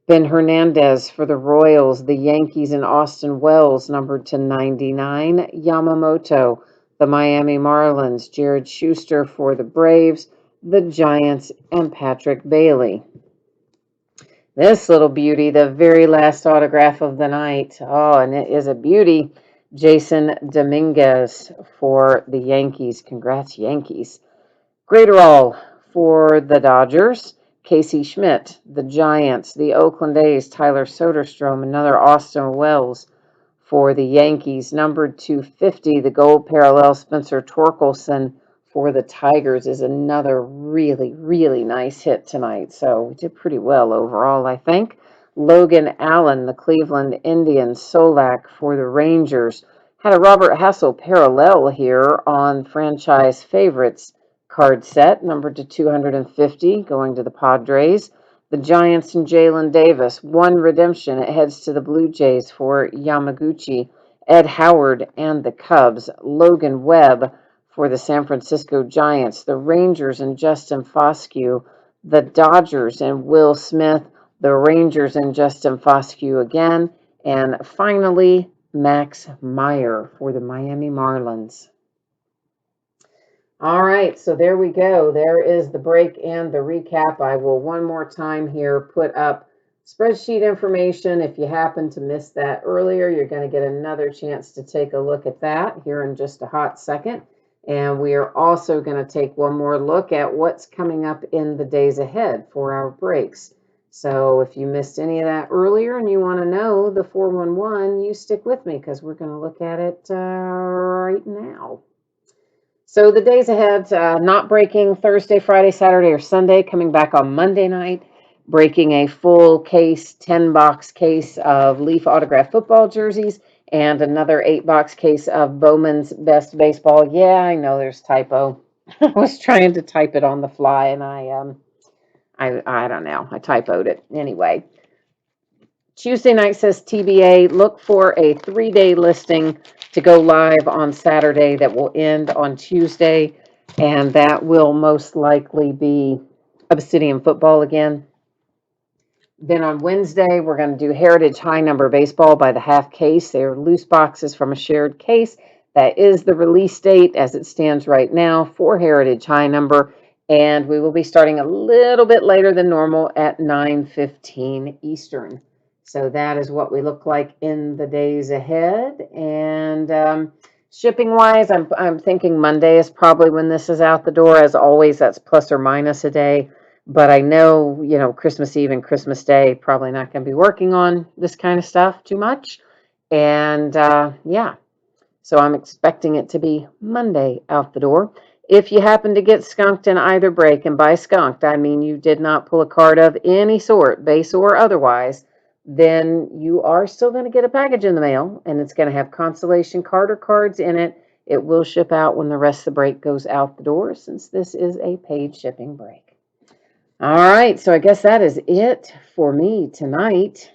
Ben Hernandez for the Royals, the Yankees and Austin Wells, numbered to 99. Yamamoto, the Miami Marlins, Jared Schuster for the Braves, the Giants, and Patrick Bailey. This little beauty, the very last autograph of the night. Oh, and it is a beauty. Jason Dominguez for the Yankees. Congrats, Yankees. Graterol for the Dodgers. Casey Schmidt, the Giants. The Oakland A's, Tyler Soderstrom. Another Austin Wells for the Yankees. Numbered 250, the gold parallel, Spencer Torkelson for the Tigers is another really, really nice hit tonight. So we did pretty well overall, I think. Logan Allen, the Cleveland Indians. Solak for the Rangers. Had a Robert Hassel parallel here on franchise favorites card set, numbered to 250, going to the Padres. The Giants and Jalen Davis. One redemption. It heads to the Blue Jays for Yamaguchi. Ed Howard and the Cubs. Logan Webb for the San Francisco Giants. The Rangers and Justin Foscue. The Dodgers and Will Smith. The Rangers and Justin Foscue again. And finally, Max Meyer for the Miami Marlins. All right, so there we go. There is the break and the recap. I will one more time here put up spreadsheet information. If you happen to miss that earlier, you're going to get another chance to take a look at that here in just a hot second. And we are also going to take one more look at what's coming up in the days ahead for our breaks. So if you missed any of that earlier and you want to know the 411, you stick with me because we're going to look at it right now. So the days ahead, not breaking Thursday, Friday, Saturday, or Sunday, coming back on Monday night, breaking a full case, 10-box case of Leaf autographed football jerseys, and another 8-box case of Bowman's Best Baseball. Yeah, I know there's typo. I was trying to type it on the fly, and I don't know. I typoed it. Anyway, Tuesday night says TBA. Look for a 3-day listing to go live on Saturday that will end on Tuesday, and that will most likely be Obsidian football again. Then on Wednesday, we're going to do Heritage High Number Baseball by the half case. They're loose boxes from a shared case. That is the release date as it stands right now for Heritage High Number, and we will be starting a little bit later than normal at 9:15 Eastern. So that is what we look like in the days ahead. And shipping wise, I'm thinking Monday is probably when this is out the door. As always, that's plus or minus a day. But I know, Christmas Eve and Christmas Day, probably not going to be working on this kind of stuff too much. And yeah, so I'm expecting it to be Monday out the door. If you happen to get skunked in either break, and by skunked, I mean you did not pull a card of any sort, base or otherwise, then you are still going to get a package in the mail, and it's going to have consolation card or cards in it. It will ship out when the rest of the break goes out the door, since this is a paid shipping break. All right, so I guess that is it for me tonight.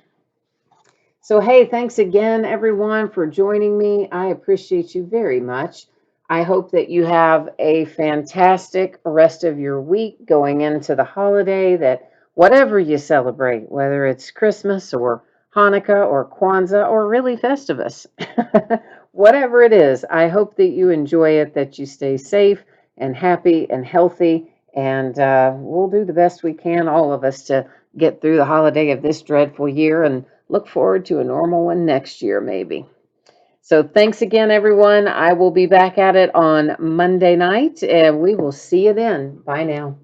So, hey, thanks again, everyone, for joining me. I appreciate you very much. I hope that you have a fantastic rest of your week going into the holiday, that whatever you celebrate, whether it's Christmas or Hanukkah or Kwanzaa or really Festivus, whatever it is, I hope that you enjoy it, that you stay safe and happy and healthy, And we'll do the best we can, all of us, to get through the holiday of this dreadful year and look forward to a normal one next year, maybe. So thanks again, everyone. I will be back at it on Monday night, and we will see you then. Bye now.